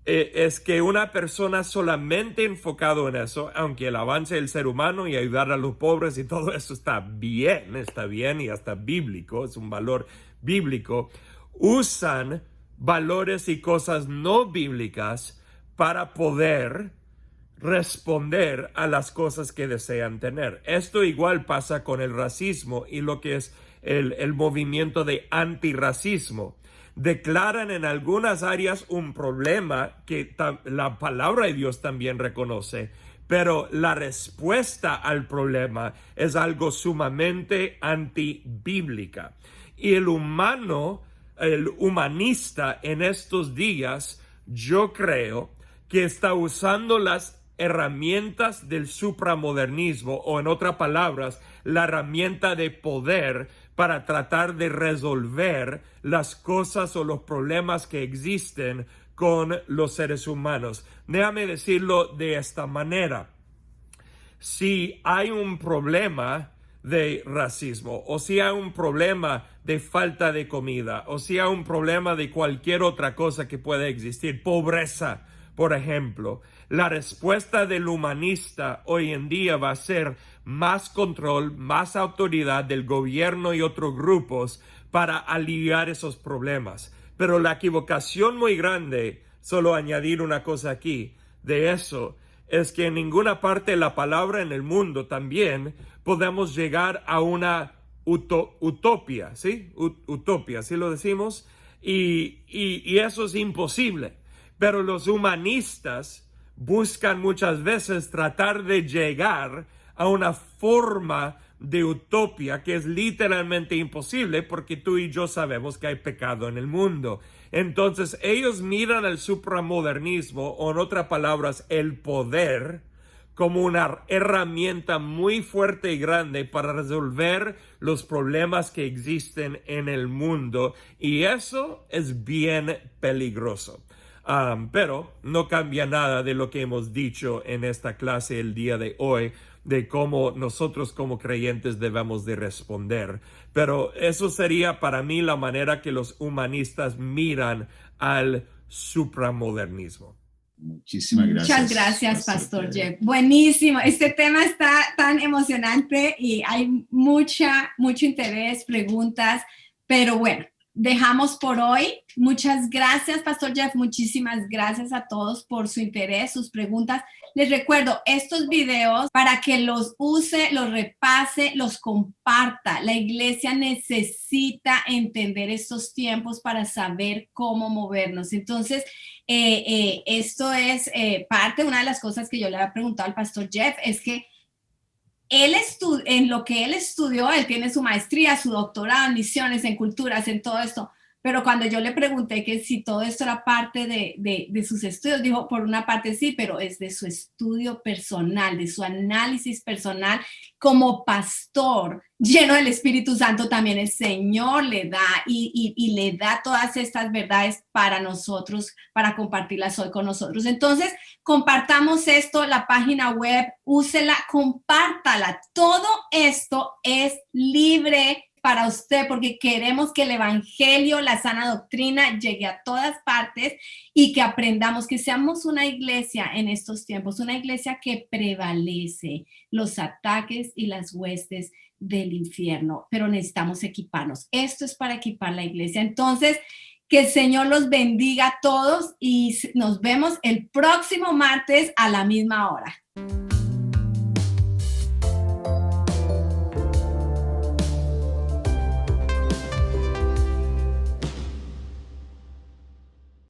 es que una persona solamente enfocado en eso, aunque el avance del ser humano y ayudar a los pobres y todo eso está bien y hasta bíblico, es un valor bíblico, usan valores y cosas no bíblicas para poder responder a las cosas que desean tener. Esto igual pasa con el racismo y lo que es el movimiento de antirracismo. Declaran en algunas áreas un problema que la palabra de Dios también reconoce, pero la respuesta al problema es algo sumamente antibíblica. Y el humanista en estos días, yo creo que está usando las herramientas del supramodernismo, o en otras palabras, la herramienta de poder para tratar de resolver las cosas o los problemas que existen con los seres humanos. Déjame decirlo de esta manera. Si hay un problema de racismo, o si hay un problema de falta de comida, o si hay un problema de cualquier otra cosa que pueda existir, pobreza, por ejemplo, la respuesta del humanista hoy en día va a ser más control, más autoridad del gobierno y otros grupos para aliviar esos problemas. Pero la equivocación muy grande, solo añadir una cosa aquí, de eso, es que en ninguna parte de la palabra en el mundo también podemos llegar a una utopía, ¿sí? Utopía, ¿sí lo decimos? Y eso es imposible. Pero los humanistas buscan muchas veces tratar de llegar a una forma de utopía que es literalmente imposible porque tú y yo sabemos que hay pecado en el mundo. Entonces ellos miran el supramodernismo, o en otras palabras, el poder, como una herramienta muy fuerte y grande para resolver los problemas que existen en el mundo, y eso es bien peligroso. Pero no cambia nada de lo que hemos dicho en esta clase el día de hoy, de cómo nosotros como creyentes debemos de responder. Pero eso sería para mí la manera que los humanistas miran al supramodernismo. Muchísimas gracias. Muchas gracias, Pastor Jeff. Buenísimo. Este tema está tan emocionante y hay mucho interés, preguntas, pero bueno, dejamos por hoy. Muchas gracias, Pastor Jeff. Muchísimas gracias a todos por su interés, sus preguntas. Les recuerdo estos videos para que los use, los repase, los comparta. La iglesia necesita entender estos tiempos para saber cómo movernos. Entonces, esto es parte, una de las cosas que yo le había preguntado al Pastor Jeff, es que en lo que él estudió, él tiene su maestría, su doctorado en misiones, en culturas, en todo esto. Pero cuando yo le pregunté que si todo esto era parte de sus estudios, dijo, por una parte sí, pero es de su estudio personal, de su análisis personal como pastor, lleno del Espíritu Santo. También el Señor le da y le da todas estas verdades para nosotros, para compartirlas hoy con nosotros. Entonces, compartamos esto, la página web, úsela, compártala. Todo esto es libre para usted, porque queremos que el evangelio, la sana doctrina llegue a todas partes y que aprendamos, que seamos una iglesia en estos tiempos, una iglesia que prevalece los ataques y las huestes del infierno, pero necesitamos equiparnos. Esto es para equipar la iglesia. Entonces, que el Señor los bendiga a todos y nos vemos el próximo martes a la misma hora.